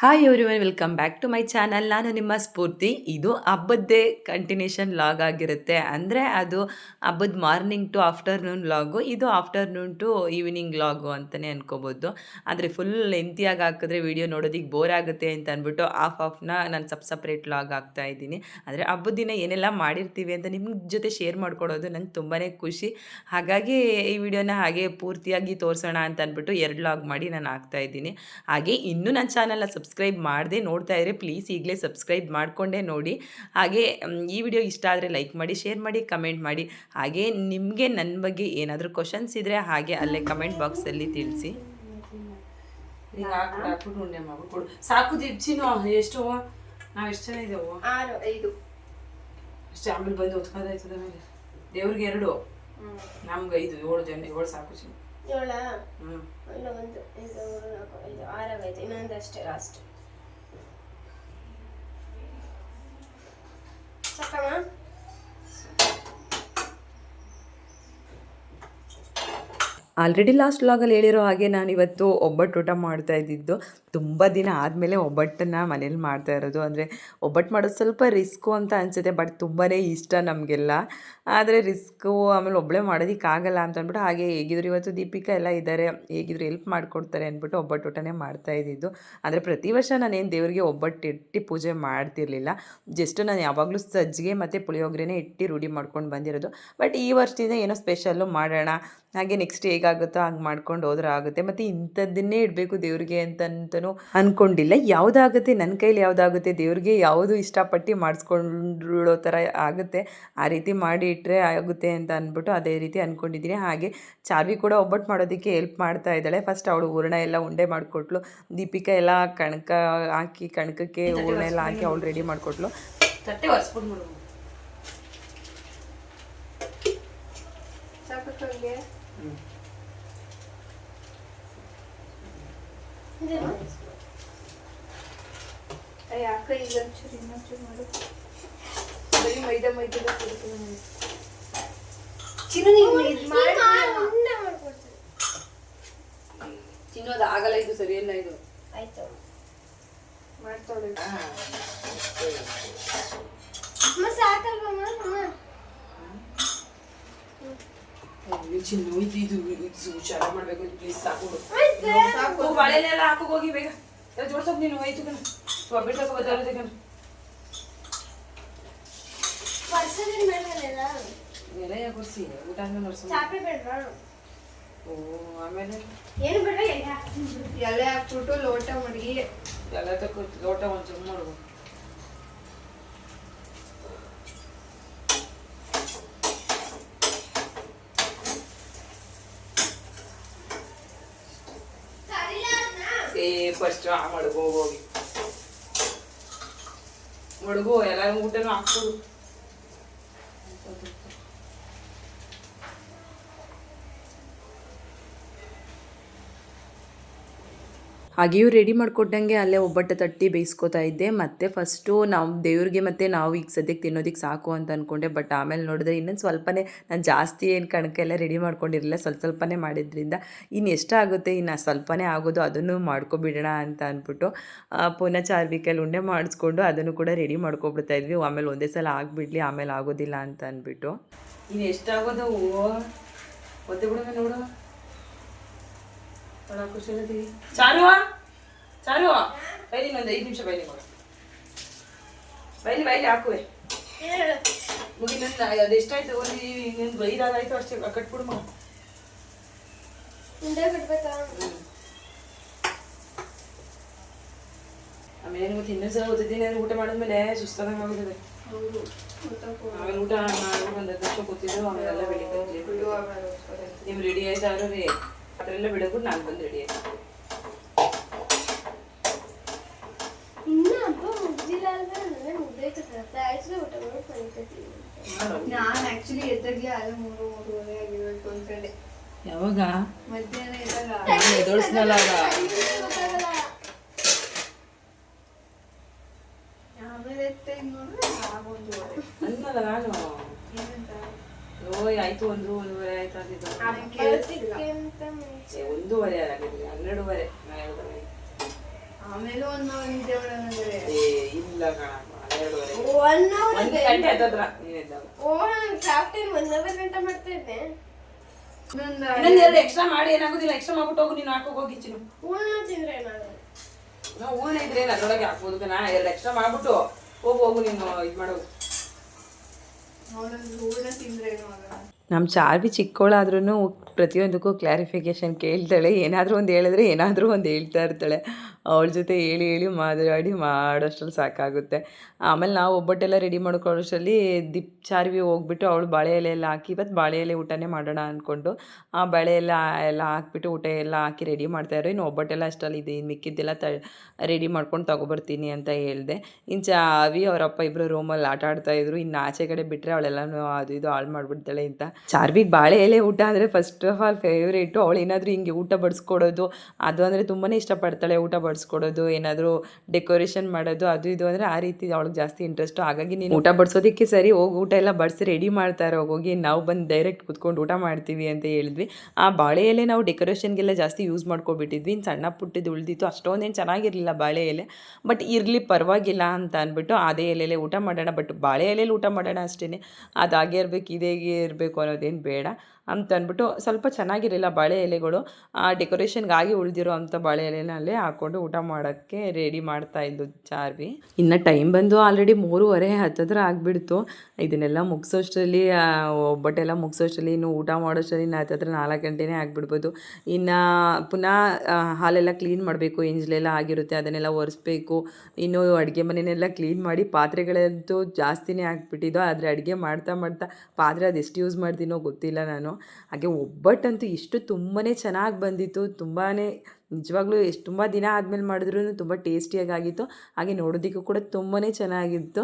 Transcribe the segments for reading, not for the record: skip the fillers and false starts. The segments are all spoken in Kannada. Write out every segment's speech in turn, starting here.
Hi everyone, welcome back to my channel. ನಾನು ನಿಮ್ಮ ಸ್ಫೂರ್ತಿ. ಇದು ಹಬ್ಬದ್ದೇ ಕಂಟಿನ್ಯೂಷನ್ ಲಾಗ್ ಆಗಿರುತ್ತೆ. ಅಂದರೆ ಅದು ಹಬ್ಬದ ಮಾರ್ನಿಂಗ್ ಟು ಆಫ್ಟರ್ನೂನ್ ಲಾಗು, ಇದು ಆಫ್ಟರ್ನೂನ್ ಟು ಈವ್ನಿಂಗ್ ಲಾಗು ಅಂತಲೇ ಅನ್ಕೋಬೋದು. ಆದರೆ ಫುಲ್ ಲೆಂತಿಯಾಗಿ ಹಾಕಿದ್ರೆ ವೀಡಿಯೋ ನೋಡೋದಕ್ಕೆ ಬೋರ್ ಆಗುತ್ತೆ ಅಂತ ಅಂದ್ಬಿಟ್ಟು ಆಫ್ನ ನಾನು ಸಪ್ರೇಟ್ ಲಾಗ್ ಹಾಕ್ತಾ ಇದ್ದೀನಿ. ಅಂದರೆ ಹಬ್ಬದ ದಿನ ಏನೆಲ್ಲ ಮಾಡಿರ್ತೀವಿ ಅಂತ ನಿಮ್ಮ ಜೊತೆ ಶೇರ್ ಮಾಡ್ಕೊಡೋದು ನಂಗೆ ತುಂಬಾ ಖುಷಿ. ಹಾಗಾಗಿ ಈ ವಿಡಿಯೋನ ಹಾಗೆ ಪೂರ್ತಿಯಾಗಿ ತೋರಿಸೋಣ ಅಂತ ಅಂದ್ಬಿಟ್ಟು 2 ಲಾಗ್ ಮಾಡಿ ನಾನು ಹಾಕ್ತಾ ಇದ್ದೀನಿ. ಹಾಗೆ ಇನ್ನೂ ನನ್ನ ಚಾನಲ್ನ ಸಬ್ಸ್ಕ್ರೈಬ್ ಮಾಡದೆ ನೋಡ್ತಾ ಇದ್ರೆ ಪ್ಲೀಸ್ ಈಗಲೇ ಸಬ್ಸ್ಕ್ರೈಬ್ ಮಾಡಿಕೊಂಡೇ ನೋಡಿ. ಹಾಗೆ ಈ ವಿಡಿಯೋ ಇಷ್ಟ ಆದರೆ ಲೈಕ್ ಮಾಡಿ, ಶೇರ್ ಮಾಡಿ, ಕಮೆಂಟ್ ಮಾಡಿ. ಹಾಗೆ ನಿಮಗೆ ನನ್ನ ಬಗ್ಗೆ ಏನಾದರೂ ಕ್ವಶನ್ಸ್ ಇದ್ದರೆ ಹಾಗೆ ಅಲ್ಲೇ ಕಮೆಂಟ್ ಬಾಕ್ಸಲ್ಲಿ ತಿಳಿಸಿ. ಈಗ ಹಾಕ್ಬಿಟ್ಟು ಉಂಡೆ ಮಾಡ್ಬಿಟ್ಟು ಸಾಕು ದಿಡ್ಚಿನೋ. ಎಷ್ಟು ನಾವು ಎಷ್ಟು ಜನ ಇದ್ದೇವೆ? 6 5 ಅಷ್ಟೇ. ಆಮೇಲೆ ಬಂದು ಹೊತ್ಕೋದಾಯ್ತದ. ಮೇಲೆ ದೇವ್ರಿಗೆ 2, ನಮ್ಗೆ 5 7 ಜನ 7 ಸಾಕು ಚಿನ್ನ. 7 1 2 3 4 5 6 ಆಗೈತೆ. ಇನ್ನೊಂದಷ್ಟೇ ಲಾಸ್ಟ್. ಸಾಕಮ್ಮ? ಆಲ್ರೆಡಿ ಲಾಸ್ಟ್ ವ್ಲಾಗಲ್ಲಿ ಹೇಳಿರೋ ಹಾಗೆ ನಾನಿವತ್ತು ಒಬ್ಬಟ್ಟು ಊಟ ಮಾಡ್ತಾ ಇದ್ದಿದ್ದು. ತುಂಬ ದಿನ ಆದಮೇಲೆ ಒಬ್ಬಟ್ಟನ್ನು ಮನೇಲಿ ಮಾಡ್ತಾ ಇರೋದು. ಅಂದರೆ ಒಬ್ಬಟ್ಟು ಮಾಡೋದು ಸ್ವಲ್ಪ ರಿಸ್ಕು ಅಂತ ಅನಿಸುತ್ತೆ, ಬಟ್ ತುಂಬಾ ಇಷ್ಟ ನಮಗೆಲ್ಲ. ಆದರೆ ರಿಸ್ಕು, ಆಮೇಲೆ ಒಬ್ಬಳೇ ಮಾಡೋದಕ್ಕಾಗಲ್ಲ ಅಂತ ಅಂದ್ಬಿಟ್ಟು ಹಾಗೆ ಹೇಗಿದ್ರು ಇವತ್ತು ದೀಪಿಕಾ ಎಲ್ಲ ಇದ್ದಾರೆ, ಹೇಗಿದ್ರು ಹೆಲ್ಪ್ ಮಾಡಿಕೊಡ್ತಾರೆ ಅಂದ್ಬಿಟ್ಟು ಒಬ್ಬಟ್ಟು ಊಟನೇ ಮಾಡ್ತಾ ಇದ್ದಿದ್ದು. ಅಂದರೆ ಪ್ರತಿ ವರ್ಷ ನಾನೇನು ದೇವರಿಗೆ ಒಬ್ಬಟ್ಟು ಇಟ್ಟು ಪೂಜೆ ಮಾಡ್ತಿರ್ಲಿಲ್ಲ. ಜಸ್ಟ್ ನಾನು ಯಾವಾಗಲೂ ಸಜ್ಜಿಗೆ ಮತ್ತು ಪುಳಿಯೋಗರೆನೇ ಇಟ್ಟು ರೂಢಿ ಮಾಡ್ಕೊಂಡು ಬಂದಿರೋದು. ಬಟ್ ಈ ವರ್ಷದಿಂದ ಏನೋ ಸ್ಪೆಷಲ್ಲು ಮಾಡೋಣ, ಹಾಗೆ ನೆಕ್ಸ್ಟ್ ಹೇಗಾಗುತ್ತೋ ಹಂಗೆ ಮಾಡ್ಕೊಂಡು ಹೋದ್ರೆ ಆಗುತ್ತೆ. ಮತ್ತು ಇಂಥದ್ದನ್ನೇ ಇಡಬೇಕು ದೇವ್ರಿಗೆ ಅಂತಂತನೂ ಅಂದ್ಕೊಂಡಿಲ್ಲ. ಯಾವುದಾಗುತ್ತೆ ನನ್ನ ಕೈಲಿ, ಯಾವುದಾಗುತ್ತೆ ದೇವ್ರಿಗೆ ಯಾವುದು ಇಷ್ಟಪಟ್ಟು ಮಾಡಿಸ್ಕೊಳ್ಳೋ ಥರ ಆಗುತ್ತೆ ಆ ರೀತಿ ಮಾಡಿ ಇಟ್ಟರೆ ಆಗುತ್ತೆ ಅಂತ ಅಂದ್ಬಿಟ್ಟು ಅದೇ ರೀತಿ ಅಂದ್ಕೊಂಡಿದ್ದೀನಿ. ಹಾಗೆ ಚಾರ್ವಿ ಕೂಡ ಒಬ್ಬಟ್ಟು ಮಾಡೋದಕ್ಕೆ ಹೆಲ್ಪ್ ಮಾಡ್ತಾ ಇದ್ದಾಳೆ. ಫಸ್ಟ್ ಅವಳು ಹೂರಣ ಎಲ್ಲ ಉಂಡೆ ಮಾಡಿಕೊಟ್ಲು. ದೀಪಿಕಾ ಎಲ್ಲ ಕಣಕ ಹಾಕಿ, ಕಣಕಕ್ಕೆ ಹೂರಣ ಎಲ್ಲ ಹಾಕಿ ಅವಳು ರೆಡಿ ಮಾಡಿಕೊಟ್ಲು. ತಟ್ಟೆ ಒರೆಸ್ಬಿಟ್ಟು ನೋಡು ಸಾಕಕ್ಕೆ. ಯಾಕೆ ಈಗ ಒಂಚೂರು ಇನ್ನೊಂಚೂರು ಮಾಡು. ಬರೀ ಮೈದಾ ಚಿನ್ನೋದು ಆಗಲ್ಲ, ಇದು ಸರಿಯಲ್ಲ. ಇದು ಆಯ್ತು ಮಾಡ್ತಾಳೆ. ಸಾಕಲ್ವಮ್ಮ? ಚಿನ್ನು ಇದು ಹುಷಾರ ಮಾಡಬೇಕು. ಪ್ಲೀಸ್ ಸಾಕು ಸಾಕು. ಬಾಳೆಲೆಲ್ಲ ಹಾಕೋಗಿ ಹೋಗಿ ಬೇಗ ಜೋಡ್ಸೋಕೆ. ನೀನು ಹೋಯ್ತು ಕಣ ಬಿಡ್ಸೋಕೆ ಬದಲಾದ ಕಣ. ಎಲೆ ಕೊಡಿಸಿ ಊಟ ಬೇಡ. ಓ ಆಮೇಲೆ ಏನು ಬೇಡ, ಎಲೆ ಹಾಕ್ಬಿಟ್ಟು ಲೋಟ ಮಡಗಿ ಎಲ್ಲ ತಕ್ಕ ಲೋಟ ಒಂಚೂರು ಮಾಡ್ಬೋದು. ಫಸ್ಟ್ ಮಡಗು ಹೋಗಿ ಮಡಗು ಎಲ್ಲ ಊಟನೂ ಹಾಕ್ಕೊಡು. ಹಾಗೆಯೂ ರೆಡಿ ಮಾಡಿಕೊಟ್ಟಂಗೆ ಅಲ್ಲೇ ಒಬ್ಬಟ್ಟು ತಟ್ಟಿ ಬೇಯಿಸ್ಕೊತಾ ಇದ್ದೆ. ಮತ್ತು ಫಸ್ಟು ನಾವು ದೇವ್ರಿಗೆ ಮತ್ತು ನಾವು ಈಗ ಸದ್ಯಕ್ಕೆ ತಿನ್ನೋದಕ್ಕೆ ಸಾಕು ಅಂತ ಅಂದ್ಕೊಂಡೆ. ಬಟ್ ಆಮೇಲೆ ನೋಡಿದ್ರೆ ಇನ್ನೊಂದು ಸ್ವಲ್ಪನೇ, ನಾನು ಜಾಸ್ತಿ ಏನು ಕಣಕ್ಕೆಲ್ಲ ರೆಡಿ ಮಾಡ್ಕೊಂಡಿರಲಿಲ್ಲ, ಸ್ವಲ್ಪನೇ ಮಾಡಿದ್ರಿಂದ ಇನ್ನು ಎಷ್ಟಾಗುತ್ತೆ, ಇನ್ನು ಸ್ವಲ್ಪನೇ ಆಗೋದು, ಅದನ್ನು ಮಾಡ್ಕೊಬಿಡೋಣ ಅಂತ ಅಂದ್ಬಿಟ್ಟು ಪುನಃ ಚಾರ್ವಿಕಲ್ಲಿ ಉಂಡೆ ಮಾಡಿಸ್ಕೊಂಡು ಅದನ್ನು ಕೂಡ ರೆಡಿ ಮಾಡ್ಕೊಬಿಡ್ತಾ ಇದ್ವಿ. ಆಮೇಲೆ ಒಂದೇ ಸಲ ಆಗಿಬಿಡ್ಲಿ, ಆಮೇಲೆ ಆಗೋದಿಲ್ಲ ಅಂತ ಅಂದ್ಬಿಟ್ಟು. ಇನ್ನು ಎಷ್ಟಾಗೋದು ಒತ್ತೆ ಬಿಡೋಣ ನೋಡು. ಚಾರು ಚಾರು ಬೈಲಿ, ಒಂದು 5 ನಿಮಿಷ ಬೈಲಿ ಕೊಡು. ಬೈಲಿ ಹಾಕುವೆ ಮುಗಿ. ನನ್ನ ಅದೆಷ್ಟಾಯ್ತು, ಒಂದು ಇನ್ನೊಂದು 5 ಆಯ್ತು ಅಷ್ಟೇ. ಕಟ್ಬಿಡು ಮಗ. ಆಮೇಲೆ ಮತ್ತೆ ಇನ್ನೊಂದು ಸಲ ಓದಿದ್ದೀನಿ. ಊಟ ಮಾಡಿದ್ಮೇಲೆ ಸುಸ್ತಾದಂಗೆ ಆಗುತ್ತದೆ. ಆಮೇಲೆ ಊಟ ಮಾಡಿ ಒಂದು 10 ನಿಮಿಷ ಕೂತಿದ್ದು. ಆಮೇಲೆ ಎಲ್ಲ ಬೆಳಿಗ್ಗೆ ನೀವು ರೆಡಿ ಆಯ್ತಾರೋ ರೀ ಅದರೆಲ್ಲ ಬಿಡೋದು. ನಾನು ಬಂದು ರೆಡಿ ಆಯ್ತು. ನಾನು ಆಕ್ಚುಲಿ ಎದ್ದಾಗಲೇ ಅಲ್ಲ 3:30 ಆಗಿರ್ಬೇಕು ಅನ್ಕೊಂಡೆ. ಯಾವಾಗ ಮಧ್ಯಾಹ್ನ ಇದ್ದಾಗ ಎದೋಳ್ಸ್ನಲ್ಲ ಆಮೇಲೆ ನೋಡಿದ್ರೆ ಆಗೊಂದುವರೆ ಅನ್ನಲ್ಲ ನಾನು ಏನಂತ ಓಯ್ ಆಯ್ತು 1:30 ಆಯ್ತು ಆಗಿದ್ದು ಅದಕ್ಕಿಂತ ಮುಂಚೆ 1:30 ಆಗಿದ್ರಿ 12:30 ನಾ ಹೇಳ್ದೆ ಆಮೇಲೆ 1 ಅವರ್ ನಿದ್ದೆ ಮಾಡೋದಂದ್ರೆ ಇಲ್ಲ ಕಣಪ್ಪ 12:30 1 ಅವರ್ 1 ಗಂಟೆ ಆಯ್ತದ್ರ ನೀನಿದ್ದಾಗ ನಾನು ಕ್ರಾಫ್ಟಿಂಗ್ 1 ಅವರ್ ಗಂಟೆ ಮಾಡ್ತಾ ಇದ್ದೆ ಇನ್ನೊಂದು 2 ಎಕ್ಸ್ಟ್ರಾ ಮಾಡಿ ಏನಾಗೋದಿಲ್ಲ ಎಕ್ಸ್ಟ್ರಾ ಮಾಡ್ಬಿಟ್ಟು ಹೋಗು ನೀನು ಹಾಕೋ ಹೋಗಿ ಚಿನ್ನು ಹೂರ್ಣ ತಿಂದ್ರೆ ಏನಾಗುತ್ತೆ ನಾವು ಹೂರ್ಣ ಇದ್ರೆ ಅದ್ರೊಳಗೆ ಹಾಕ್ಬೋದು ಕಣ 2 ಎಕ್ಸ್ಟ್ರಾ ಮಾಡ್ಬಿಟ್ಟು ಹೋಗು ನೀನು ಇದು ಮಾಡೋದು ಹೂರ್ಣ ತಿಂದ್ರೆ ಏನು ಆಗಲ್ಲ. ನಮ್ಮ ಚಾರ್ವಿ ಚಿಕ್ಕವಳಾದ್ರೂ ಪ್ರತಿಯೊಂದಕ್ಕೂ ಕ್ಲಾರಿಫಿಕೇಷನ್ ಕೇಳ್ತಾಳೆ ಏನಾದರೂ ಒಂದು ಹೇಳಿದ್ರೆ ಏನಾದರೂ ಒಂದು ಹೇಳ್ತಾ ಇರ್ತಾಳೆ ಅವಳ ಜೊತೆ ಹೇಳಿ ಮಾತಾಡಿ ಮಾಡೋಷ್ಟ್ರಲ್ಲಿ ಸಾಕಾಗುತ್ತೆ. ಆಮೇಲೆ ನಾವು ಒಬ್ಬಟ್ಟೆಲ್ಲ ರೆಡಿ ಮಾಡ್ಕೊಳ್ಳೋಷ್ಟರಲ್ಲಿ ಚಾರ್ವಿ ಹೋಗ್ಬಿಟ್ಟು ಅವಳು ಬಾಳೆ ಎಲೆ ಎಲ್ಲ ಹಾಕಿ ಇವತ್ತು ಬಾಳೆ ಎಲೆ ಊಟನೇ ಮಾಡೋಣ ಅಂದ್ಕೊಂಡು ಆ ಬಾಳೆ ಎಲ್ಲ ಹಾಕ್ಬಿಟ್ಟು ಊಟ ಎಲ್ಲ ಹಾಕಿ ರೆಡಿ ಮಾಡ್ತಾಯಿದ್ರು. ಇನ್ನು ಒಬ್ಬಟ್ಟೆಲ್ಲ ಅಷ್ಟರಲ್ಲಿ ಇದೆ ಇನ್ನು ಮಿಕ್ಕಿದ್ದೆಲ್ಲ ರೆಡಿ ಮಾಡ್ಕೊಂಡು ತೊಗೊಬರ್ತೀನಿ ಅಂತ ಹೇಳಿದೆ. ಇನ್ನು ಚಾವಿ ಅವರಪ್ಪ ಇಬ್ಬರು ರೂಮಲ್ಲಿ ಆಟ ಆಡ್ತಾಯಿದ್ರು. ಇನ್ನು ಆಚೆ ಕಡೆ ಬಿಟ್ಟರೆ ಅವಳೆಲ್ಲನೂ ಅದು ಇದು ಹಾಳು ಮಾಡಿಬಿಡ್ತಾಳೆ ಅಂತ. ಚಾರ್ವಿಗೆ ಬಾಳೆ ಎಲೆ ಊಟ ಅಂದರೆ ಫಸ್ಟ್ ಆಫ್ ಆಲ್ ಫೇವ್ರೇಟು. ಅವಳು ಏನಾದರೂ ಹಿಂಗೆ ಊಟ ಬಡಿಸ್ಕೊಡೋದು ಅದು ಅಂದರೆ ತುಂಬಾ ಇಷ್ಟಪಡ್ತಾಳೆ. ಊಟ ಬಡಿಸ್ಕೊಡೋದು ಏನಾದರೂ ಡೆಕೋರೇಷನ್ ಮಾಡೋದು ಅದು ಇದು ಅಂದರೆ ಆ ರೀತಿ ಅವಳಿಗೆ ಜಾಸ್ತಿ ಇಂಟ್ರೆಸ್ಟು. ಹಾಗಾಗಿ ನೀನು ಊಟ ಬಡಿಸೋದಕ್ಕೆ ಸರಿ ಹೋಗಿ ಊಟ ಎಲ್ಲ ಬಡಿಸಿ ರೆಡಿ ಮಾಡ್ತಾರೆ ಹೋಗಿ ನಾವು ಬಂದು ಡೈರೆಕ್ಟ್ ಕುತ್ಕೊಂಡು ಊಟ ಮಾಡ್ತೀವಿ ಅಂತ ಹೇಳಿದ್ವಿ. ಆ ಬಾಳೆ ಎಲೆ ನಾವು ಡೆಕೋರೇಷನ್ಗೆಲ್ಲ ಜಾಸ್ತಿ ಯೂಸ್ ಮಾಡ್ಕೊಬಿಟ್ಟಿದ್ವಿ. ಇನ್ನು ಸಣ್ಣ ಪುಟ್ಟಿದ್ದು ಉಳಿದಿತ್ತು ಅಷ್ಟೊಂದೇನು ಚೆನ್ನಾಗಿರಲಿಲ್ಲ ಬಾಳೆ ಎಲೆ. ಬಟ್ ಇರಲಿ ಪರವಾಗಿಲ್ಲ ಅಂತ ಅಂದ್ಬಿಟ್ಟು ಅದೇ ಎಲೆಯಲ್ಲೇ ಊಟ ಮಾಡೋಣ. ಬಟ್ ಬಾಳೆ ಎಲೆಯಲ್ಲಿ ಊಟ ಮಾಡೋಣ ಅಷ್ಟೇ, ಅದಾಗೇ ಇರಬೇಕು ಇದೇಗೆ ಇರಬೇಕು ಅನ್ನೋದೇನು ಬೇಡ ಅಂತ ಅಂದ್ಬಿಟ್ಟು ಸ್ವಲ್ಪ ಚೆನ್ನಾಗಿರಲಿಲ್ಲ ಬಾಳೆ ಎಲೆಗಳು. ಆ ಡೆಕೋರೇಷನ್ಗಾಗಿ ಉಳಿದಿರೋ ಅಂಥ ಬಾಳೆ ಎಲೆನಲ್ಲೇ ಹಾಕ್ಕೊಂಡು ಊಟ ಮಾಡೋಕ್ಕೆ ರೆಡಿ ಮಾಡ್ತಾಯಿದ್ದು ಚಾರ್ವಿ. ಇನ್ನು ಟೈಮ್ ಬಂದು ಆಲ್ರೆಡಿ 3:30 ಹತ್ತಿರ ಆಗಿಬಿಡ್ತು. ಇದನ್ನೆಲ್ಲ ಮುಗಿಸೋಷ್ಟರಲ್ಲಿ ಒಬ್ಬಟ್ಟೆಲ್ಲ ಮುಗಿಸೋಷ್ಟರಲ್ಲಿ ಇನ್ನು ಊಟ ಮಾಡೋಷ್ಟರಲ್ಲಿ ಹತ್ತಿರ 4 ಗಂಟೆನೇ ಆಗಿಬಿಡ್ಬೋದು. ಇನ್ನು ಪುನಃ ಹಾಲೆಲ್ಲ ಕ್ಲೀನ್ ಮಾಡಬೇಕು, ಎಂಜಲೆಲ್ಲ ಆಗಿರುತ್ತೆ ಅದನ್ನೆಲ್ಲ ಒರೆಸ್ಬೇಕು. ಇನ್ನು ಅಡುಗೆ ಮನೆಯೆಲ್ಲ ಕ್ಲೀನ್ ಮಾಡಿ ಪಾತ್ರೆಗಳಂತೂ ಜಾಸ್ತಿನೇ ಆಗಿಬಿಟ್ಟಿದ್ದು. ಆದರೆ ಅಡುಗೆ ಮಾಡ್ತಾ ಪಾತ್ರೆ ಅದೆಷ್ಟು ಯೂಸ್ ಮಾಡ್ತೀನೋ ಗೊತ್ತಿಲ್ಲ ನಾನು. ಹಾಗೆ ಒಬ್ಬಟ್ಟಂತೂ ಇಷ್ಟು ತುಂಬಾ ಚೆನ್ನಾಗಿ ಬಂದಿತ್ತು. ನಿಜವಾಗ್ಲೂ ತುಂಬ ದಿನ ಆದಮೇಲೆ ಮಾಡಿದ್ರೂ ತುಂಬ ಟೇಸ್ಟಿಯಾಗಿತ್ತು. ಹಾಗೆ ನೋಡೋದಕ್ಕೂ ಕೂಡ ತುಂಬಾ ಚೆನ್ನಾಗಿತ್ತು.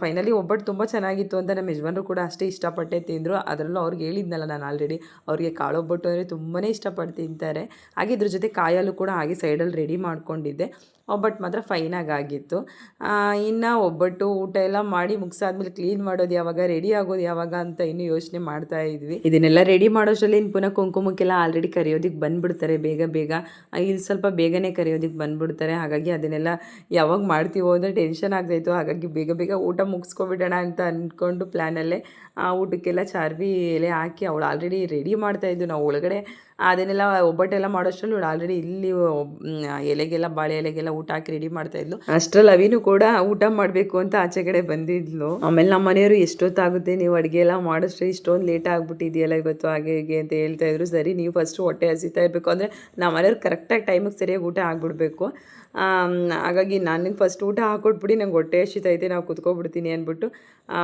ಫೈನಲಿ ಒಬ್ಬಟ್ಟು ತುಂಬ ಚೆನ್ನಾಗಿತ್ತು ಅಂತ ನಮ್ಮ ಯಜಮಾನರು ಕೂಡ ಅಷ್ಟೇ ಇಷ್ಟಪಟ್ಟೆ ತಿಂದರು. ಅದರಲ್ಲೂ ಅವ್ರಿಗೆ ಹೇಳಿದ್ನಲ್ಲ ನಾನು ಆಲ್ರೆಡಿ, ಅವ್ರಿಗೆ ಕಾಳೊಬ್ಬಟ್ಟು ಅಂದರೆ ತುಂಬಾ ಇಷ್ಟಪಟ್ಟು ತಿಂತಾರೆ. ಹಾಗೆ ಇದ್ರ ಜೊತೆ ಕಾಯಲ್ಲೂ ಕೂಡ ಹಾಗೆ ಸೈಡಲ್ಲಿ ರೆಡಿ ಮಾಡ್ಕೊಂಡಿದ್ದೆ. ಒಬ್ಬಟ್ಟು ಮಾತ್ರ ಫೈನಾಗಿ ಆಗಿತ್ತು. ಇನ್ನು ಒಬ್ಬಟ್ಟು ಊಟ ಎಲ್ಲ ಮಾಡಿ ಮುಗಿಸಾದ್ಮೇಲೆ ಕ್ಲೀನ್ ಮಾಡೋದು ಯಾವಾಗ, ರೆಡಿ ಆಗೋದು ಯಾವಾಗ ಅಂತ ಇನ್ನೂ ಯೋಚನೆ ಮಾಡ್ತಾ ಇದ್ವಿ. ಇದನ್ನೆಲ್ಲ ರೆಡಿ ಮಾಡೋಷ್ಟರಲ್ಲಿ ಇನ್ನು ಪುನಃ ಕುಂಕುಮಕ್ಕೆಲ್ಲ ಆಲ್ರೆಡಿ ಕರಿಯೋದಕ್ಕೆ ಬಂದುಬಿಡ್ತಾರೆ ಬೇಗ. ಇಲ್ಲಿ ಸ್ವಲ್ಪ ಬೇಗನೆ ಕರಿಯೋದಕ್ಕೆ ಬಂದುಬಿಡ್ತಾರೆ. ಹಾಗಾಗಿ ಅದನ್ನೆಲ್ಲ ಯಾವಾಗ ಮಾಡ್ತೀವೋ ಅಂದರೆ ಟೆನ್ಷನ್ ಆಗ್ತಾಯಿತ್ತು. ಹಾಗಾಗಿ ಬೇಗ ಊಟ ಮುಗಿಸ್ಕೊಬಿಡೋಣ ಅಂತ ಅಂದ್ಕೊಂಡು ಪ್ಲ್ಯಾನಲ್ಲೇ ಊಟಕ್ಕೆಲ್ಲ ಚಾರ್ವಿ ಎಲೆ ಹಾಕಿ ಅವಳು ಆಲ್ರೆಡಿ ರೆಡಿ ಮಾಡ್ತಾಯಿದ್ದು. ನಾವು ಒಳಗಡೆ ಅದನ್ನೆಲ್ಲ ಒಬ್ಬಟ್ಟೆಲ್ಲ ಮಾಡೋಷ್ಟರಲ್ಲಿ ಇವಳು ಆಲ್ರೆಡಿ ಇಲ್ಲಿ ಎಲೆಗೆಲ್ಲ ಬಾಳೆ ಎಲೆಗೆಲ್ಲ ಊಟ ಹಾಕಿ ರೆಡಿ ಮಾಡ್ತಾಯಿದ್ಲು. ಅಷ್ಟರಲ್ಲಿ ಅವಿನೂ ಕೂಡ ಊಟ ಮಾಡಬೇಕು ಅಂತ ಆಚೆ ಕಡೆ ಬಂದಿದ್ಲು. ಆಮೇಲೆ ನಮ್ಮ ಮನೆಯವರು ಎಷ್ಟೊತ್ತಾಗುತ್ತೆ ನೀವು ಅಡುಗೆ ಎಲ್ಲ ಮಾಡೋಷ್ಟೇ ಇಷ್ಟೊಂದು ಲೇಟ್ ಆಗಿಬಿಟ್ಟಿದೆಯಲ್ಲ ಇವತ್ತು ಹಾಗೆ ಹೀಗೆ ಅಂತ ಹೇಳ್ತಾಯಿದ್ರು. ಸರಿ ನೀವು ಫಸ್ಟು ಹೊಟ್ಟೆ ಹಸಿತಾ ಇರಬೇಕು ಅಂದರೆ ನಮ್ಮ ಮನೆಯವ್ರು ಕರೆಕ್ಟಾಗಿ ಟೈಮಿಗೆ ಸರಿಯಾಗಿ ಊಟ ಆಗಿಬಿಡ್ಬೇಕು. ಹಾಗಾಗಿ ನನಗೆ ಫಸ್ಟ್ ಊಟ ಹಾಕ್ಕೊಟ್ಬಿಡಿ, ನಂಗೆ ಹೊಟ್ಟೆ ಹಸಿತೈತೆ ನಾವು ಕುತ್ಕೊಬಿಡ್ತೀನಿ ಅಂದ್ಬಿಟ್ಟು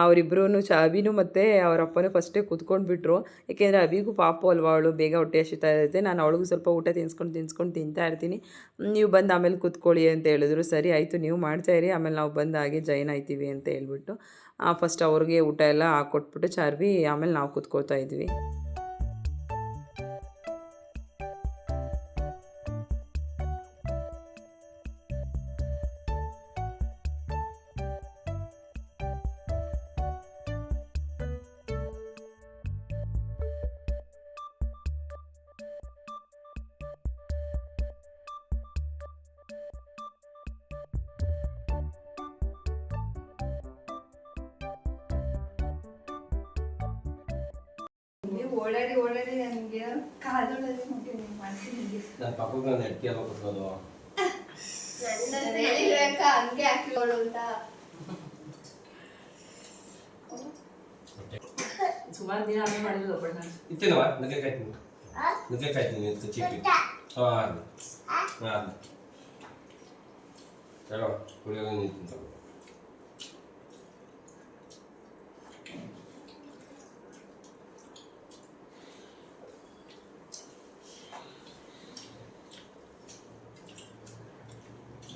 ಅವರಿಬ್ಬರೂ ಅವಿನೂ ಮತ್ತು ಅವರಪ್ಪನೂ ಫಸ್ಟೇ ಕುತ್ಕೊಂಡ್ಬಿಟ್ರು. ಏಕೆಂದರೆ ಅವಿಗೂ ಪಾಪು ಅಲ್ವಾ, ಅವಳು ಬೇಗ ಹೊಟ್ಟೆ ಹಸಿತಾ ಇರುತ್ತೆ. ನಾನು ಅವಳಿಗೂ ಸ್ವಲ್ಪ ಊಟ ತಿನ್ಸ್ಕೊಂಡು ತಿಂತಾ ಇರ್ತೀನಿ, ನೀವು ಬಂದು ಆಮೇಲೆ ಕೂತ್ಕೊಳ್ಳಿ ಅಂತ ಹೇಳಿದ್ರು. ಸರಿ ಆಯಿತು ನೀವು ಮಾಡ್ತಾಯಿರಿ, ಆಮೇಲೆ ನಾವು ಬಂದು ಹಾಗೆ ಜಾಯ್ನ್ ಆಯ್ತೀವಿ ಅಂತ ಹೇಳ್ಬಿಟ್ಟು ಫಸ್ಟ್ ಅವ್ರಿಗೆ ಊಟ ಎಲ್ಲ ಹಾಕ್ಕೊಟ್ಬಿಟ್ಟು ಚಾರ್ವಿ ಆಮೇಲೆ ನಾವು ಕೂತ್ಕೊಳ್ತಾ ಇದ್ವಿ. ಓಡಾಡಿ ನನಗೆ ಕಾಲೊಳಗೆ ಮಾಡ್ತೀನಿ. ನನ್ನ ಪಾಪಕ್ಕೆ ನಾನು ಅಡಿಕೆ ಎಲ್ಲ ಕೊಟ್ಬೋದು. ಹಂಗೆ ಹಾಕಿರೋಳು ಅಂತ ಸುಮಾರು ದಿನ ಆಮೇಲೆ ಮಾಡಿದ್ರು ಒಬ್ಬಟ್ಟು. ಇತ್ತೇನವ ನುಗ್ಗೆಕಾಯಿ ತಿಂತೀನಿ ಚಿಕ್ಕಿ. ಹಾಂ ಚಲೋ ಕುಡಿಯೋದು ನಿಂತು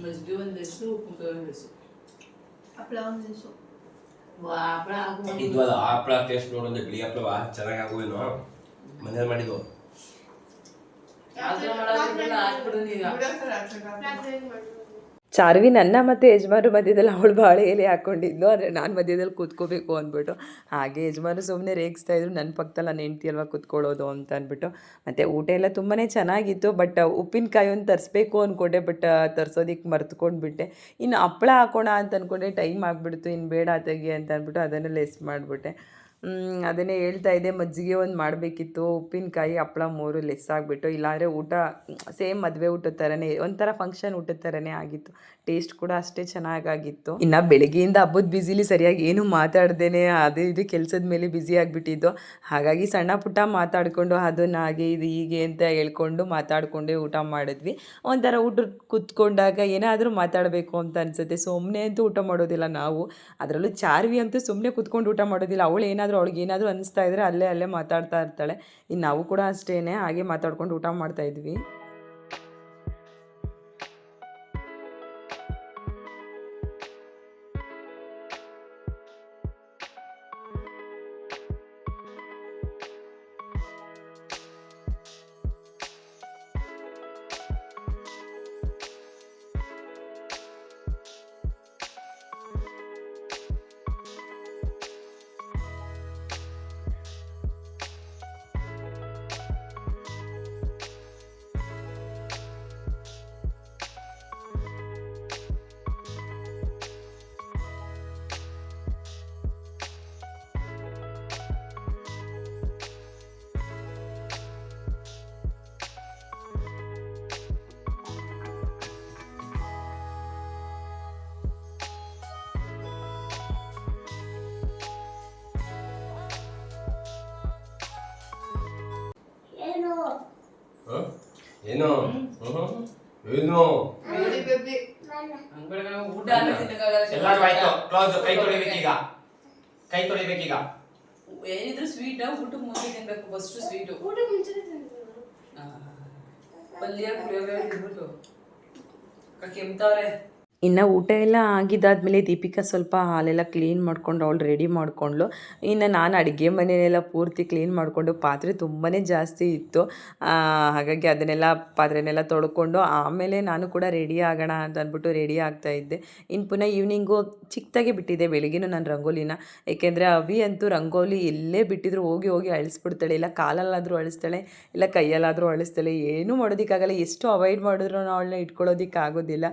ಮಜ್ಜಿಗೆ ಒಂದಿಷ್ಟು, ಉಪ್ಪಿನಕಾಯಿ ಒಂದಿಷ್ಟು, ಹಪ್ಪಳ ಒಂದಿಷ್ಟು. ಹಪ್ಪಳ ಹಾಕಿ ಇದ್ವಲ್ಲ ಹಪ್ಪಳ ಟೇಸ್ಟ್ ನೋಡೋದು ಬಿಳಿ ಹಪ್ಪಳ ಚೆನ್ನಾಗಿ ಆಗುವೇನೋ ಮನೇಲಿ ಮಾಡಿದ್ದು ರಾತ್ರಿ ಏನ್ ಮಾಡೋದು? ಚಾರ್ವಿ ನನ್ನ ಮತ್ತು ಯಜಮಾನ್ರು ಮಧ್ಯದಲ್ಲಿ ಅವಳು ಬಾಳೆ ಎಲೆ ಹಾಕ್ಕೊಂಡಿದ್ಲು, ಆದರೆ ನಾನು ಮಧ್ಯದಲ್ಲಿ ಕೂತ್ಕೋಬೇಕು ಅಂದ್ಬಿಟ್ಟು. ಹಾಗೆ ಯಜಮಾನ್ರು ಸುಮ್ಮನೆ ರೇಗಿಸ್ತಾಯಿದ್ರು, ನನ್ನ ಪಕ್ಕದಲ್ಲಿ ನನ್ನ ಹೆಂಡ್ತಿ ಅಲ್ವಾ ಕೂತ್ಕೊಳ್ಳೋದು ಅಂತ ಅಂದ್ಬಿಟ್ಟು. ಮತ್ತು ಊಟ ಎಲ್ಲ ತುಂಬಾ ಚೆನ್ನಾಗಿತ್ತು. ಬಟ್ ಉಪ್ಪಿನಕಾಯಿ ಒಂದು ತರಿಸ್ಬೇಕು ಅಂದ್ಕೊಂಡೆ, ಬಟ್ ತರಿಸೋದಕ್ಕೆ ಮರ್ತ್ಕೊಂಡ್ಬಿಟ್ಟೆ. ಇನ್ನು ಹಪ್ಪಳ ಹಾಕೋಣ ಅಂತ ಅಂದ್ಕೊಂಡೆ, ಟೈಮ್ ಆಗಿಬಿಡ್ತು, ಇನ್ನು ಬೇಡ ತೆಗಿ ಅಂತ ಅಂದ್ಬಿಟ್ಟು ಅದನ್ನು ಲೆಸ್ ಮಾಡಿಬಿಟ್ಟೆ. ಅದನ್ನೇ ಹೇಳ್ತಾ ಇದ್ದೆ, ಮಜ್ಜಿಗೆ ಒಂದು ಮಾಡಬೇಕಿತ್ತು, ಉಪ್ಪಿನಕಾಯಿ ಹಪ್ಪಳ 3 ಲೆಸ್ ಆಗಿಬಿಟ್ಟು. ಇಲ್ಲಾಂದರೆ ಊಟ ಸೇಮ್ ಮದುವೆ ಊಟದ ಥರನೇ, ಒಂಥರ ಫಂಕ್ಷನ್ ಊಟದ ಥರನೇ ಆಗಿತ್ತು. ಟೇಸ್ಟ್ ಕೂಡ ಅಷ್ಟೇ ಚೆನ್ನಾಗಾಗಿತ್ತು. ಇನ್ನು ಬೆಳಗ್ಗೆಯಿಂದ ಹಬ್ಬದ ಬ್ಯುಸಿಲಿ ಸರಿಯಾಗಿ ಏನೂ ಮಾತಾಡ್ದೇನೆ ಅದು ಇದು ಕೆಲಸದ ಮೇಲೆ ಬ್ಯುಸಿ ಆಗಿಬಿಟ್ಟಿದ್ದು. ಹಾಗಾಗಿ ಸಣ್ಣ ಪುಟ್ಟ ಮಾತಾಡಿಕೊಂಡು ಅದನ್ನು ಹಾಗೆ ಇದು ಹೀಗೆ ಅಂತ ಹೇಳ್ಕೊಂಡು ಮಾತಾಡಿಕೊಂಡೇ ಊಟ ಮಾಡಿದ್ವಿ. ಒಂಥರ ಊಟ ಕೂತ್ಕೊಂಡಾಗ ಏನಾದರೂ ಮಾತಾಡಬೇಕು ಅಂತ ಅನಿಸುತ್ತೆ. ಸುಮ್ಮನೆ ಅಂತೂ ಊಟ ಮಾಡೋದಿಲ್ಲ ನಾವು, ಅದರಲ್ಲೂ ಚಾರ್ವಿ ಅಂತೂ ಸುಮ್ಮನೆ ಕೂತ್ಕೊಂಡು ಊಟ ಮಾಡೋದಿಲ್ಲ. ಅವಳು ಅವಳಿಗೇನಾದರೂ ಅನಿಸ್ತಾ ಇದ್ದರೆ ಅಲ್ಲೇ ಮಾತಾಡ್ತಾ ಇರ್ತಾಳೆ. ಇನ್ನು ನಾವು ಕೂಡ ಅಷ್ಟೇ ಹಾಗೆ ಮಾತಾಡ್ಕೊಂಡು ಊಟ ಮಾಡ್ತಾಯಿದ್ವಿ. ಏನು? ಏನು ಏನು ಎಲ್ಲರೂ ಆಯ್ತು. ಕ್ಲೋಸ್. ಕೈ ತೊಳಿಬೇಕೀಗ. ಏನಿದ್ರು ಸ್ವೀಟ್ ಊಟಕ್ಕೆ ಮುಂಚೆ ತಿನ್ಬೇಕು. ಫಸ್ಟ್ ಸ್ವೀಟು, ಊಟ ಮುಂಚೆನೆ ತಿಂದಿದ್ದು ಪಲ್ಯ ಪುಳಿಯೋಗರೆ ತಿನ್ಬಿಟ್ಟು ಕೆಮ್ತವ್ರೆ. ಇನ್ನು ಊಟ ಎಲ್ಲ ಆಗಿದ್ದಾದಮೇಲೆ ದೀಪಿಕಾ ಸ್ವಲ್ಪ ಹಾಲೆಲ್ಲ ಕ್ಲೀನ್ ಮಾಡ್ಕೊಂಡು ಅವಳು ರೆಡಿ ಮಾಡಿಕೊಂಡ್ಳು. ಇನ್ನು ನಾನು ಅಡುಗೆ ಮನೆಯೆಲ್ಲ ಪೂರ್ತಿ ಕ್ಲೀನ್ ಮಾಡಿಕೊಂಡು, ಪಾತ್ರೆ ತುಂಬಾ ಜಾಸ್ತಿ ಇತ್ತು. ಹಾಗಾಗಿ ಅದನ್ನೆಲ್ಲ ಪಾತ್ರೆನೆಲ್ಲ ತೊಳ್ಕೊಂಡು ಆಮೇಲೆ ನಾನು ಕೂಡ ರೆಡಿ ಆಗೋಣ ಅಂತ ಅಂದ್ಬಿಟ್ಟು ರೆಡಿ ಆಗ್ತಾಯಿದ್ದೆ. ಇನ್ನು ಪುನಃ ಈವ್ನಿಂಗು ಚಿಕ್ಕದಾಗೆ ಬಿಟ್ಟಿದ್ದೆ ಬೆಳಗ್ಗೆನೂ ನಾನು ರಂಗೋಲಿನ. ಏಕೆಂದರೆ ಅವಿ ಅಂತೂ ರಂಗೋಲಿ ಎಲ್ಲೇ ಬಿಟ್ಟಿದ್ರು ಹೋಗಿ ಅಳಿಸ್ಬಿಡ್ತಾಳೆ. ಇಲ್ಲ ಕಾಲಲ್ಲಾದರೂ ಅಳಿಸ್ತಾಳೆ, ಇಲ್ಲ ಕೈಯಲ್ಲಾದರೂ ಅಳಿಸ್ತಾಳೆ. ಏನೂ ಮಾಡೋದಕ್ಕಾಗಲ್ಲ. ಎಷ್ಟು ಅವಾಯ್ಡ್ ಮಾಡಿದ್ರು ಅವಳನ್ನ ಇಟ್ಕೊಳ್ಳೋದಕ್ಕಾಗೋದಿಲ್ಲ.